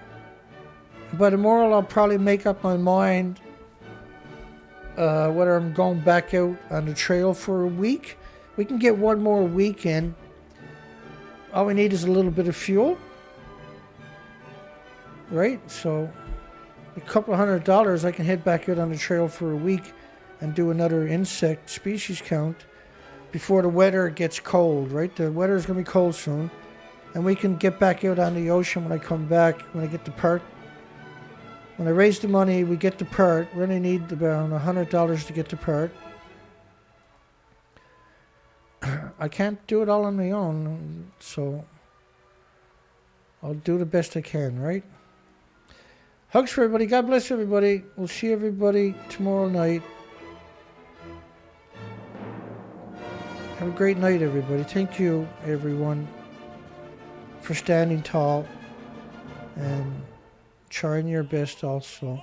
By tomorrow, I'll probably make up my mind whether I'm going back out on the trail for a week. We can get one more week in. All we need is a little bit of fuel. Right? So a couple of $100, I can head back out on the trail for a week and do another insect species count before the weather gets cold, right? The weather is going to be cold soon. And we can get back out on the ocean when I come back, when I get the part. When I raise the money, we get the part. We only need about $100 to get the part. I can't do it all on my own, so I'll do the best I can, right? Hugs for everybody. God bless everybody. We'll see everybody tomorrow night. Have a great night, everybody. Thank you, everyone, for standing tall and trying your best also.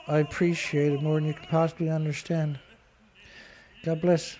I appreciate it more than you can possibly understand. God bless.